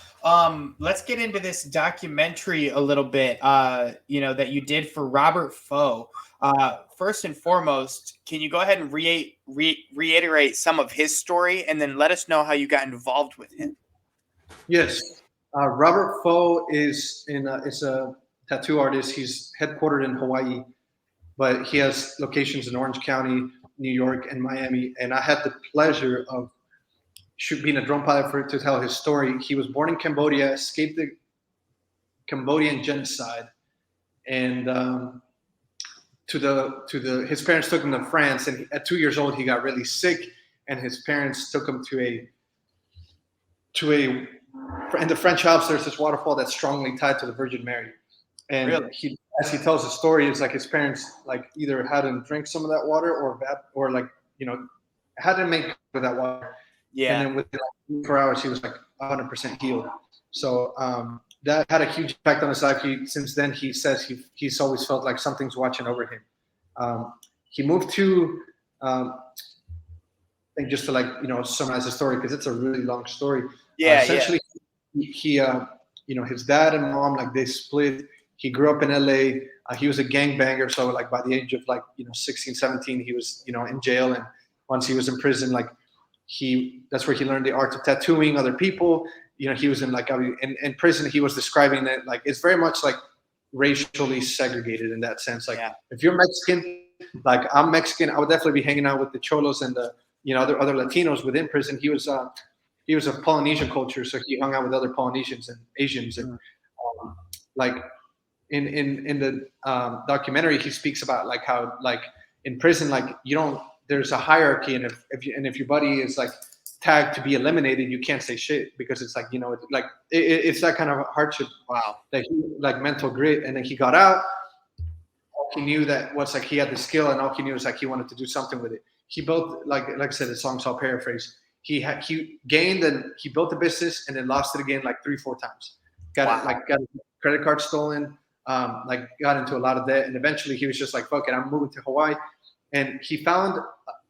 Let's get into this documentary a little bit, that you did for Robert Foe. First and foremost, can you go ahead and reiterate some of his story and then let us know how you got involved with him? Yes. Robert Foe is a tattoo artist. He's headquartered in Hawaii, but he has locations in Orange County, New York, and Miami. And I had the pleasure of being a drone pilot for to tell his story. He was born in Cambodia, escaped the Cambodian genocide, and his parents took him to France. And at 2 years old, he got really sick, and his parents took him in the French Alps. There's this waterfall that's strongly tied to the Virgin Mary, and Really? as he tells the story, it's like his parents like either had him drink some of that water or like had him make with that water. Yeah. And then within like 4 hours, he was like 100% healed. So that had a huge impact on his life. Since then, he says he's always felt like something's watching over him. He moved to, I think, just to summarize the story because it's a really long story. Yeah. Essentially, he his dad and mom, like, they split. He grew up in LA. He was a gangbanger. So like by the age of 16, 17, he was in jail. And once he was in prison, like that's where he learned the art of tattooing other people. He was in prison. He was describing it like it's very much like racially segregated in that sense. Like if you're Mexican, like I'm Mexican, I would definitely be hanging out with the cholos and the other Latinos within prison. He was of Polynesian culture, so he hung out with other Polynesians and Asians. And like in the documentary, he speaks about like how like in prison, like there's a hierarchy, and if your buddy is like tagged to be eliminated, you can't say shit because it's like it's that kind of hardship. Wow. That he like mental grit, and then he got out. All he knew that was like he had the skill, and all he knew was like he wanted to do something with it. He built like I said, the songs I'll paraphrase. He gained and he built a business and then lost it again like 3-4 times. Got his credit card stolen. Got into a lot of debt, and eventually he was just like, "Fuck it, I'm moving to Hawaii." And he found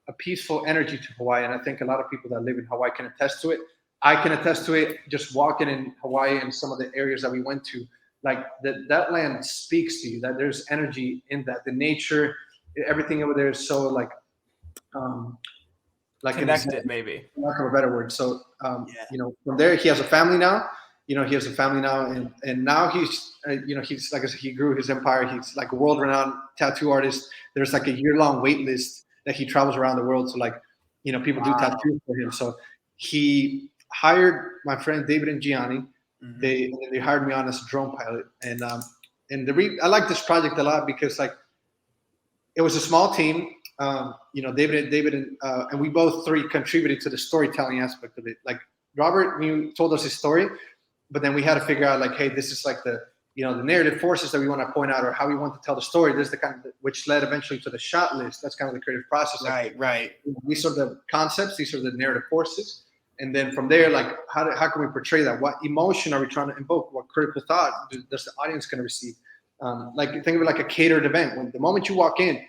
a peaceful energy to Hawaii, and I think a lot of people that live in Hawaii can attest to it. I can attest to it just walking in Hawaii and some of the areas that we went to. Like that land speaks to you. That there's energy in that. The nature, everything over there is so like connected, maybe. Lack of a better word. So from there he has a family now. And now he's like I said, he grew his empire. He's like a world-renowned tattoo artist. There's like a year-long wait list that he travels around the world. So people do tattoos for him. So he hired my friend David and Gianni. Mm-hmm. They hired me on as a drone pilot. And I like this project a lot because like it was a small team. David and we both three contributed to the storytelling aspect of it. Like Robert, told us his story. But then we had to figure out like, hey, this is like the narrative forces that we want to point out or how we want to tell the story. This is the kind of which led eventually to the shot list. That's kind of the creative process. Right. These are the concepts. These are the narrative forces. And then from there, like, how can we portray that? What emotion are we trying to invoke? What critical thought does the audience going to receive? Like think of it like a catered event. When the moment you walk in,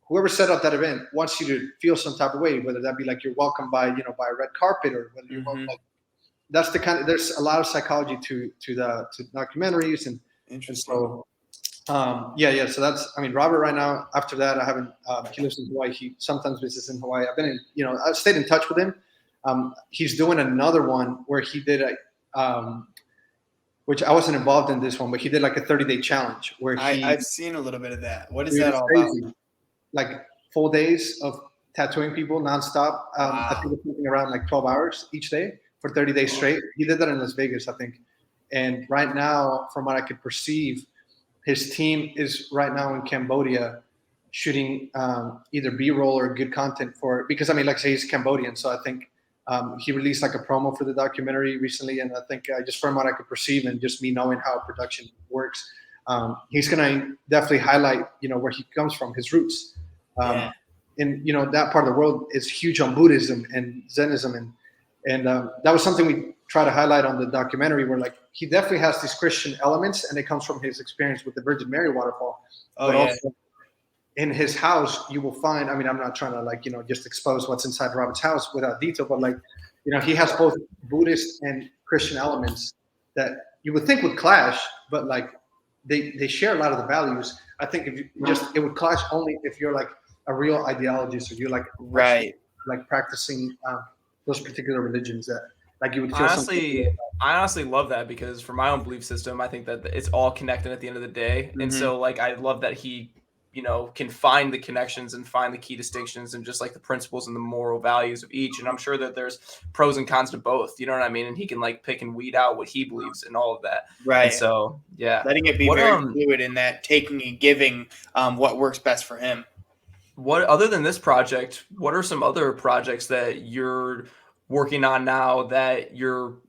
whoever set up that event wants you to feel some type of way, whether that be like you're welcomed by a red carpet or whether you're welcomed. That's the kind of, there's a lot of psychology to documentaries and so so that's, Robert right now, after that, I haven't, he lives in Hawaii. He sometimes visits in Hawaii. I've been I've stayed in touch with him. He's doing another one where he did which I wasn't involved in this one, but he did like a 30-day challenge where I've seen a little bit of that. What is that all about? Like full days of tattooing people nonstop. I think it's something around like 12 hours each day for 30 days straight. He did that in Las Vegas, I think. And right now, from what I could perceive, his team is right now in Cambodia shooting either B-roll or good content because like I say, he's Cambodian. So I think he released like a promo for the documentary recently. And I think just from what I could perceive and just me knowing how production works, he's going to definitely highlight, where he comes from, his roots. And, that part of the world is huge on Buddhism and Zennism. And that was something we try to highlight on the documentary, where like he definitely has these Christian elements, and it comes from his experience with the Virgin Mary waterfall. Oh, But yeah. also in his house, you will find. I mean, I'm not trying to like just expose what's inside Robert's house without detail, but like he has both Buddhist and Christian elements that you would think would clash, but like they share a lot of the values. I think if you it would clash only if you're like a real ideologist, or you're like Right. like practicing those particular religions that like you would feel I honestly love that, because for my own belief system, I think that it's all connected at the end of the day. And Mhm. so like I love that he, can find the connections and find the key distinctions and just like the principles and the moral values of each. And I'm sure that there's pros and cons to both, you know what I mean? And he can like pick and weed out what he believes and all of that. Right. And so, yeah. Letting it be What, very fluid in that, taking and giving what works best for him. What, other than this project, what are some other projects that you're working on now that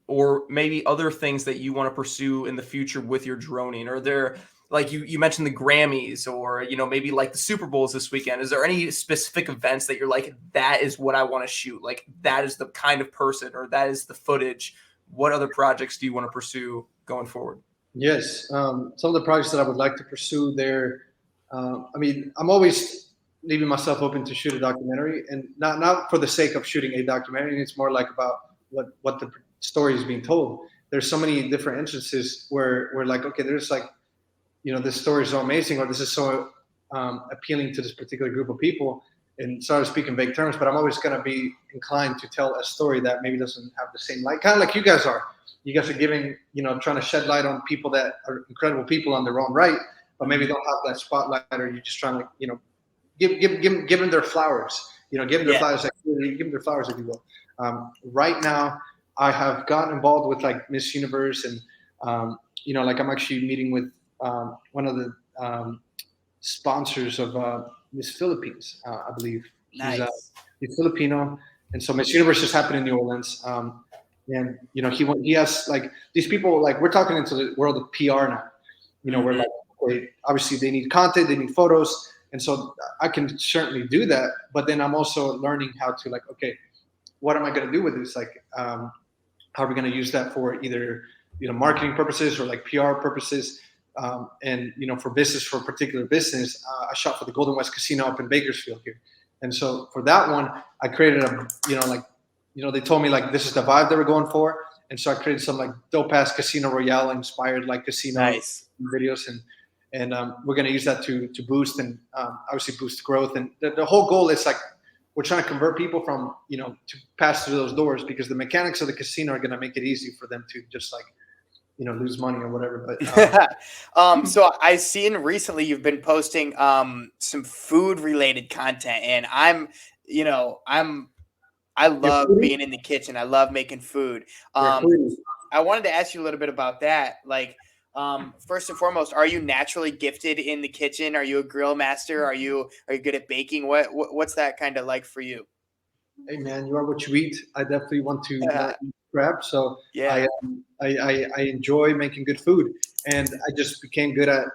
or maybe other things that you want to pursue in the future with your droning? Are there, like you mentioned the Grammys, or maybe like the Super Bowls this weekend? Is there any specific events that you're like, that is what I want to shoot, like that is the kind of person, or that is the footage? What other projects do you want to pursue going forward? Yes, some of the projects that I would like to pursue there. I mean, I'm always leaving myself open to shoot a documentary, and not for the sake of shooting a documentary. It's more like about what the story is being told. There's so many different instances where we're like, okay, there's like, this story is so amazing, or this is so appealing to this particular group of people. And sorry to speak in vague terms, but I'm always going to be inclined to tell a story that maybe doesn't have the same light, kind of like you guys are. You guys are giving, trying to shed light on people that are incredible people on their own right, but maybe don't have that spotlight, or you're just trying to, give them their flowers. Give them their flowers. Give them their flowers, if you will. Right now, I have gotten involved with like Miss Universe, and like I'm actually meeting with one of the sponsors of Miss Philippines, I believe. Nice. He's Filipino, and so Miss Universe just happened in New Orleans. And he has like these people, like we're talking into the world of PR now. We're like, okay, obviously they need content, they need photos. And so I can certainly do that, but then I'm also learning how to like, okay, what am I going to do with this? Like, how are we going to use that for either, marketing purposes or like PR purposes? And, for business, for a particular business, I shot for the Golden West Casino up in Bakersfield here. And so for that one, I created they told me like, this is the vibe that we're going for. And so I created some like dope ass Casino Royale inspired like casino videos, and we're going to use that to boost and obviously boost growth. And the whole goal is like, we're trying to convert people from, to pass through those doors, because the mechanics of the casino are going to make it easy for them to just like, lose money or whatever. But so I've seen recently you've been posting some food related content, and I love being in the kitchen. I love making food. I wanted to ask you a little bit about that. Like, first and foremost, are you naturally gifted in the kitchen? Are you a grill master? Are you good at baking? What's that kind of like for you? Hey man, you are what you eat. I definitely want to not eat crap. So yeah, I enjoy making good food, and I just became good at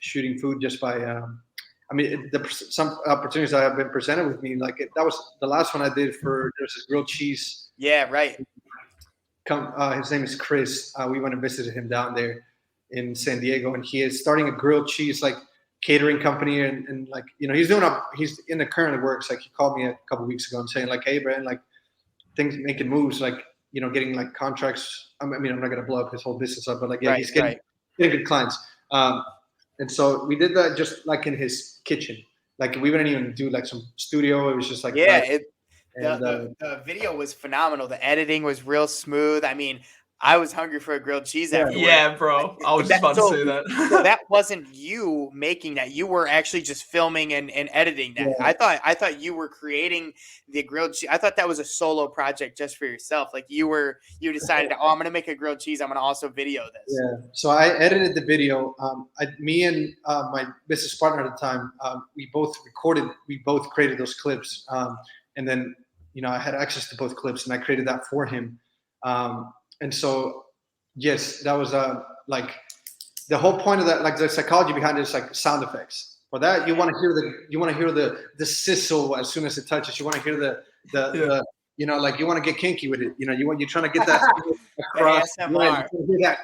shooting food just by. Some opportunities that have been presented with me, like that was the last one I did for. There's this grilled cheese. Yeah, right. His name is Chris. We went and visited him down there in San Diego, and he is starting a grilled cheese like catering company, and like he's in the current works. Like he called me a couple weeks ago and saying like, hey Brandon, like things making moves, like getting like contracts. I'm not gonna blow up his whole business up, but like he's getting good clients. And so we did that just like in his kitchen. Like we wouldn't even do like some studio. It was just like the video was phenomenal. The editing was real smooth. I mean, I was hungry for a grilled cheese afterwards. Yeah, bro. I was just about to say that. So that wasn't you making that. You were actually just filming and editing that. Yeah. I thought you were creating the grilled cheese. I thought that was a solo project just for yourself. Like you decided, I'm going to make a grilled cheese. I'm going to also video this. Yeah. So I edited the video. Me and my business partner at the time, we both created those clips. And then, I had access to both clips, and I created that for him. And so, yes, that was like the whole point of that, like the psychology behind it is like sound effects. For that, you want to hear the sizzle as soon as it touches. You want to hear the you know, like you want to get kinky with it. You know, you're trying to get that across. ASMR. Yeah, you hear that.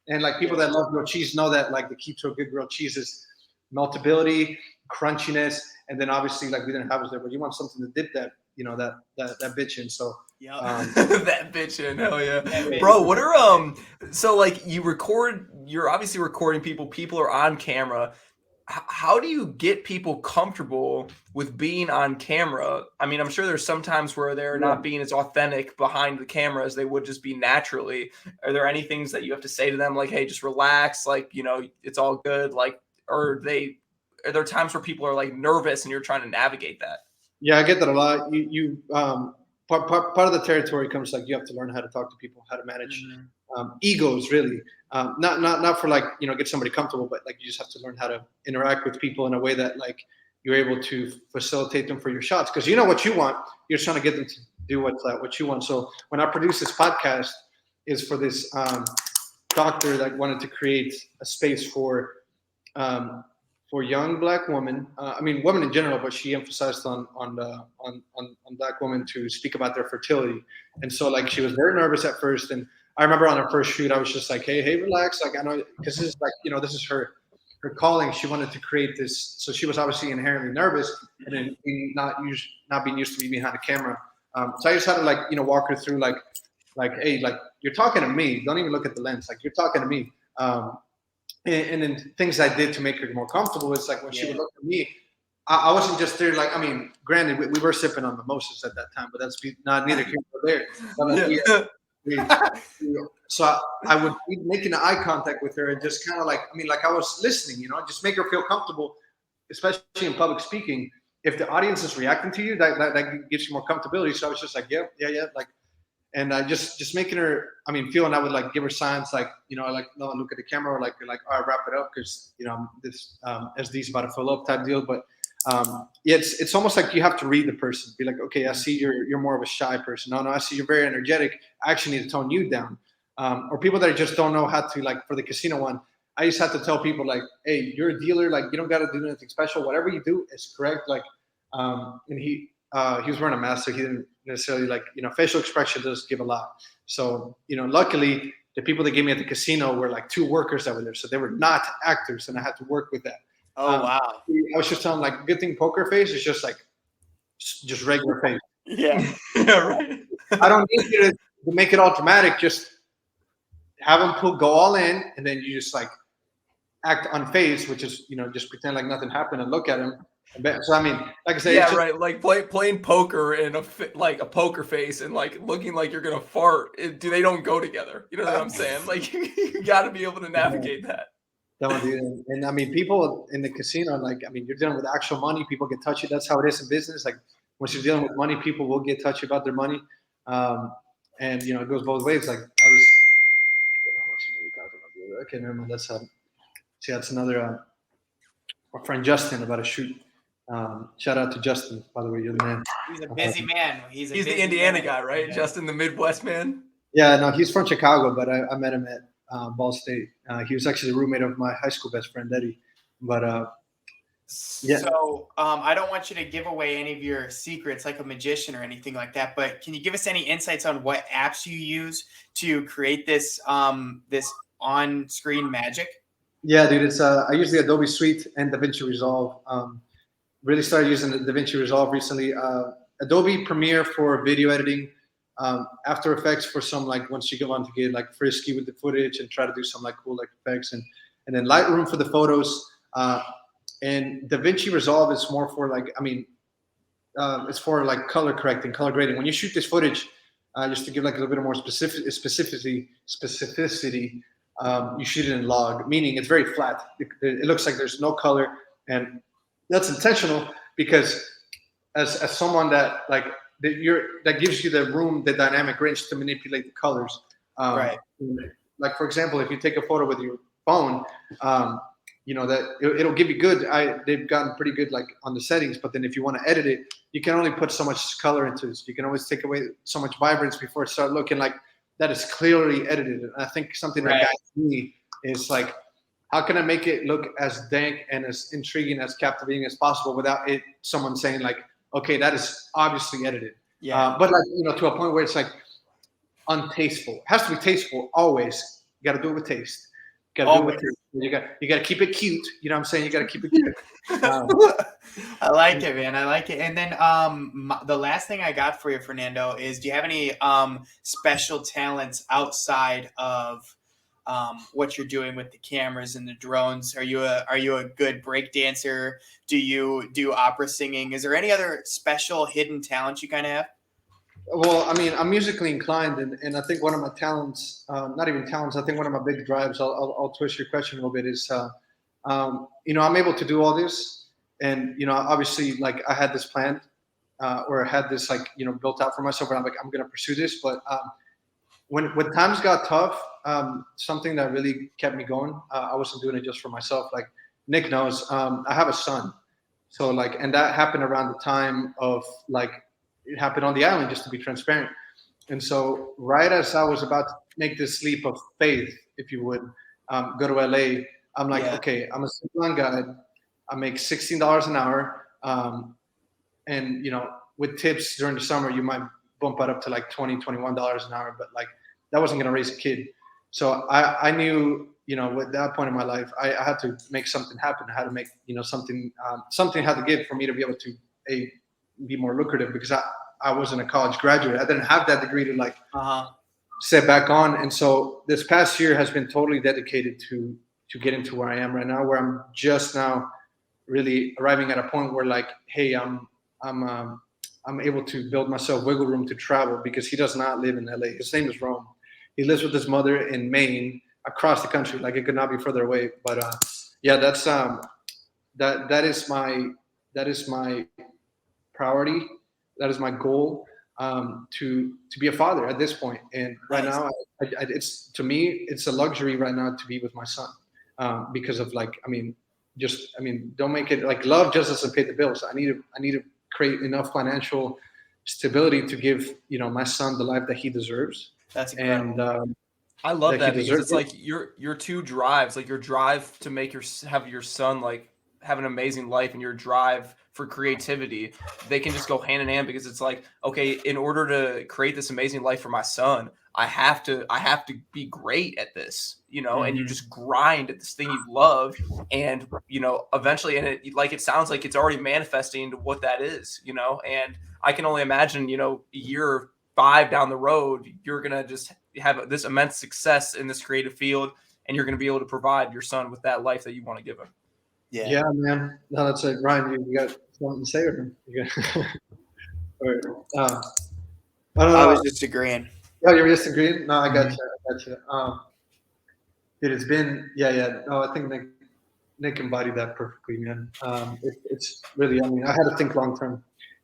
And like people that love grilled cheese know that like the key to a good grilled cheese is meltability, crunchiness, and then obviously like we didn't have it there, but you want something to dip that, you know, that bitch in. So Yep. That bitch in, hell yeah. That Bro, bitch. what are so like you're obviously recording people are on camera. How do you get people comfortable with being on camera? I mean, I'm sure there's some times where they're not being as authentic behind the camera as they would just be naturally. Are there any things that you have to say to them, like, hey, just relax, like, you know, it's all good, like, are there times where people are like nervous and you're trying to navigate that? yeah, I get that a lot. Part of the territory comes like you have to learn how to talk to people, how to manage egos, really. Not for like, you know, get somebody comfortable, but like you just have to learn how to interact with people in a way that like you're able to facilitate them for your shots, because you know what you want. You're trying to get them to do what you want. So when I produce this podcast, is for this doctor that wanted to create a space for young Black women. I mean, women in general, but she emphasized on Black women to speak about their fertility. And so, like, she was very nervous at first. And I remember on her first shoot, I was just like, hey, relax. Like, I know, because this is like, you know, this is her calling. She wanted to create this. So she was obviously inherently nervous, and then not being used to be behind a camera. So I just had to like, you know, walk her through like, hey, like you're talking to me. Don't even look at the lens. Like you're talking to me. And then things I did to make her more comfortable is like when she would look at me, I wasn't just there. Like, I mean, granted, we were sipping on mimosas at that time, but that's not neither here nor there. But, so I would be making eye contact with her and just kind of like, I mean, like I was listening, you know, just make her feel comfortable, especially in public speaking. If the audience is reacting to you, that gives you more comfortability. So I was just like, yeah, like. And just making her, I mean, feeling I would like give her signs like, you know, like, no, look at the camera, or like, all right, wrap it up, because, you know, this SD's about to fill up type deal. But yeah, it's almost like you have to read the person, be like, okay, I see you're more of a shy person. No, I see you're very energetic. I actually need to tone you down. Or people that just don't know how to, like for the casino one, I just have to tell people like, hey, you're a dealer, like you don't got to do anything special. Whatever you do is correct. Like, and he was wearing a mask, so he didn't necessarily like, you know, facial expression does give a lot. So, you know, luckily the people that gave me at the casino were like two workers that were there, so they were not actors, and I had to work with that. Oh wow! I was just telling like, good thing poker face is just like just regular face. Yeah, Yeah, right. I don't need you to make it all dramatic. Just have them go all in, and then you just like act unfazed, which is, you know, just pretend like nothing happened and look at him. So I mean, like I said, yeah, just, right. Like playing poker in like a poker face and like looking like you're gonna fart. They don't go together. You know what I'm saying? Like you got to be able to navigate that. Don't do that. And I mean, people in the casino, like, I mean, you're dealing with actual money. People get touchy. That's how it is in business. Like once you're dealing with money, people will get touchy about their money. And you know, it goes both ways. Like I was, okay, never mind. That's see, that's another our friend Justin about a shoot. Shout out to Justin, by the way, you're the man. he's a busy man. He's the Indiana guy, right? Yeah. Justin, the Midwest man. Yeah, no, he's from Chicago, but I met him at Ball State. He was actually a roommate of my high school best friend Eddie. But yeah. So I don't want you to give away any of your secrets like a magician or anything like that, but can you give us any insights on what apps you use to create this this on-screen magic? Yeah, dude, it's I use the Adobe Suite and DaVinci Resolve. Really started using the DaVinci Resolve recently. Adobe Premiere for video editing. After Effects for some, like once you go on to get like frisky with the footage and try to do some like cool like effects, and then Lightroom for the photos. And DaVinci Resolve is more for like, I mean, it's for like color correcting, color grading. When you shoot this footage, just to give like a little bit more specificity, you shoot it in log, meaning it's very flat. It looks like there's no color, and that's intentional because as someone that like that gives you the room, the dynamic range to manipulate the colors. Right. Like for example, if you take a photo with your phone, you know that it'll give you good. They've gotten pretty good like on the settings, but then if you want to edit it, you can only put so much color into it. So you can always take away so much vibrance before it starts looking like that is clearly edited. And I think something that got me is like, how can I make it look as dank and as intriguing, as captivating as possible without someone saying like, okay, that is obviously edited. Yeah. But like, to a point where it's like untasteful. It has to be tasteful always. You got to do it with taste. You got to do it with Always. taste. You got to keep it cute. You know what I'm saying? You got to keep it cute. I like it, man. I like it. And then the last thing I got for you, Fernando, is do you have any special talents outside of what you're doing with the cameras and the drones? Are you a good break dancer? Do you do opera singing? Is there any other special hidden talents you kind of have? Well, I mean, I'm musically inclined, and I think one of my talents, not even talents, I think one of my big drives, I'll twist your question a little bit, is, I'm able to do all this. And, obviously, like I had this planned or I had this, like, built out for myself, and I'm like, I'm going to pursue this. But when times got tough, something that really kept me going, I wasn't doing it just for myself. Like Nick knows, I have a son. So, like, and that happened around the time of, like, it happened on the island, just to be transparent. And so, right as I was about to make this leap of faith, if you would, go to LA, I'm like, okay, I'm a single guy. I make $16 an hour, and with tips during the summer, you might bump it up to like $21 an hour. But like, that wasn't going to raise a kid. So I knew, at that point in my life, I had to make something happen. I had to make, something had to give for me to be able to be more lucrative, because I wasn't a college graduate. I didn't have that degree to like set back on. And so this past year has been totally dedicated to getting to where I am right now, where I'm just now really arriving at a point where, like, hey, I'm able to build myself wiggle room to travel, because he does not live in LA. His name is Rome. He lives with his mother in Maine, across the country. Like, it could not be further away. But yeah, that's that is my priority. That is my goal, to be a father at this point. And right now, it's, to me, it's a luxury right now to be with my son, because of, like, don't make it like love just doesn't pay the bills. I need to create enough financial stability to give my son the life that he deserves. That's incredible. And I love that, because it's like your two drives, like your drive to have your son like have an amazing life, and your drive for creativity, they can just go hand in hand, because it's like, okay, in order to create this amazing life for my son, I have to be great at this, and you just grind at this thing you love, and eventually, and it sounds like it's already manifesting into what that is, and I can only imagine, year 5 down the road, you're gonna just have this immense success in this creative field, and you're gonna be able to provide your son with that life that you want to give him. Yeah, man. No, that's it, Ryan. You got something to say, or I was just agreeing. Oh, you're just agreeing? No, I got you. Dude, it's been No, I think Nick embodied that perfectly, man. It's really. I mean, I had to think long term.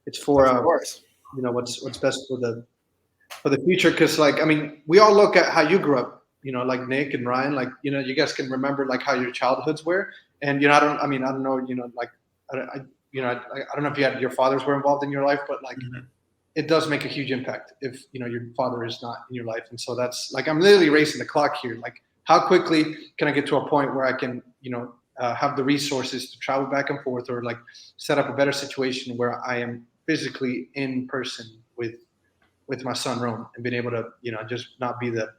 It's for of course. What's best for the future, because, like, I mean, we all look at how you grew up. Like Nick and Ryan, like, you guys can remember, like, how your childhoods were. And I don't know, like, I don't know if your fathers were involved in your life, but, like, it does make a huge impact if your father is not in your life. And so that's, like, I'm literally racing the clock here. Like, how quickly can I get to a point where I can have the resources to travel back and forth, or, like, set up a better situation where I am physically in person with my son Rome, and being able to just not be the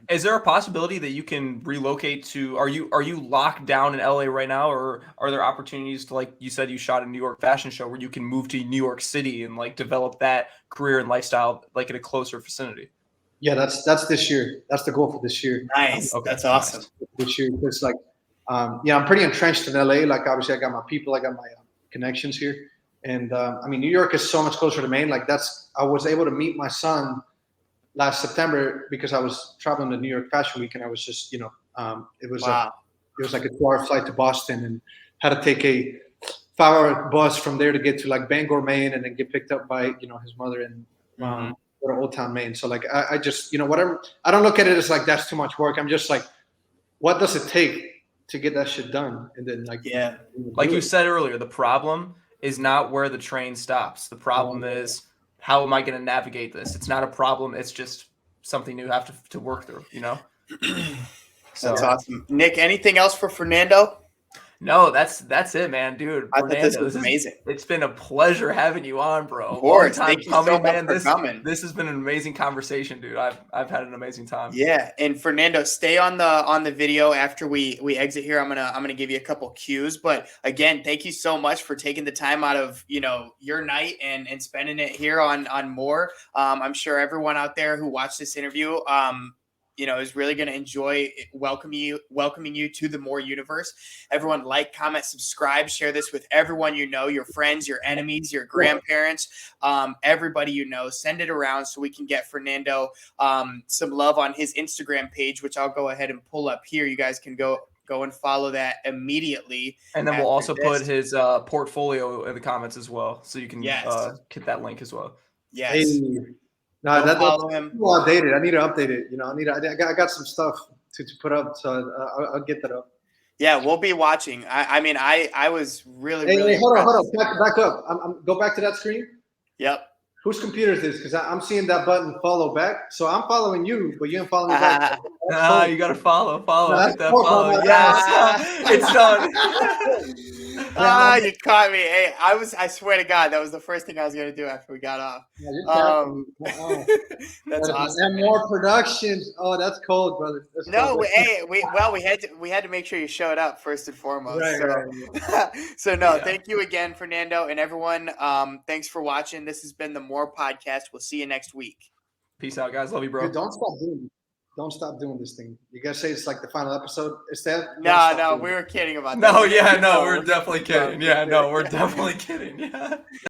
Is there a possibility that you can relocate to? Are you locked down in LA right now, or are there opportunities to, like you said, you shot a New York fashion show, where you can move to New York City and, like, develop that career and lifestyle, like, in a closer vicinity? Yeah, that's this year. That's the goal for this year. Nice. Okay, that's awesome. This year, because, like, I'm pretty entrenched in LA. Like, obviously, I got my people, I got my connections here, and New York is so much closer to Maine. Like, I was able to meet my son last September, because I was traveling to New York Fashion Week, and I was just, it was like a 2-hour flight to Boston, and had to take a 5-hour bus from there to get to, like, Bangor, Maine, and then get picked up by his mother in go to Old Town, Maine. So, like, I just whatever. I don't look at it as like that's too much work. I'm just like, what does it take to get that shit done? And then, like, like you said earlier, the problem is not where the train stops. The problem is, how am I going to navigate this? It's not a problem. It's just something you have to work through, So that's awesome. Nick, anything else for Fernando? No, that's it, man, dude. I thought this Fernando, was amazing. it's been a pleasure having you on, bro. Of course. Long time Thank you coming, so much man. for coming. This has been an amazing conversation, dude. I've had an amazing time. Yeah, and Fernando, stay on the video after we exit here. I'm gonna give you a couple cues. But again, thank you so much for taking the time out of your night and spending it here on MMMORE. I'm sure everyone out there who watched this interview is really going to enjoy welcoming you to the MMORE universe. Everyone like, comment, subscribe, share this with everyone your friends, your enemies, your grandparents, everybody send it around so we can get Fernando some love on his Instagram page, which I'll go ahead and pull up here. You guys can go and follow that immediately. And then we'll also put his portfolio in the comments as well, so you can get that link as well. Yes. Hey. No, follow him. Outdated. I need to update it. I got some stuff to put up, so I'll get that up. Yeah, we'll be watching. I was really Hey, hold on. Back up. Go back to that screen. Yep. Whose computer is this? Because I'm seeing that button follow back. So I'm following you, but you ain't following me back. You gotta follow. Hit that follow. Yes, it's done. You caught me. Hey, I swear to God, that was the first thing I was gonna do after we got off. That's awesome. And more production. Oh, that's cold, brother. That's cold. We had to make sure you showed up first and foremost. Right. Thank you again, Fernando, and everyone. Thanks for watching. This has been the MMMORE podcast. We'll see you next week. Peace out, guys. Love you, bro. Dude, don't stop doing this thing. You guys say it's like the final episode. Is that? No, we were kidding about that. No, we're definitely kidding. Yeah, no, we're definitely kidding. Yeah.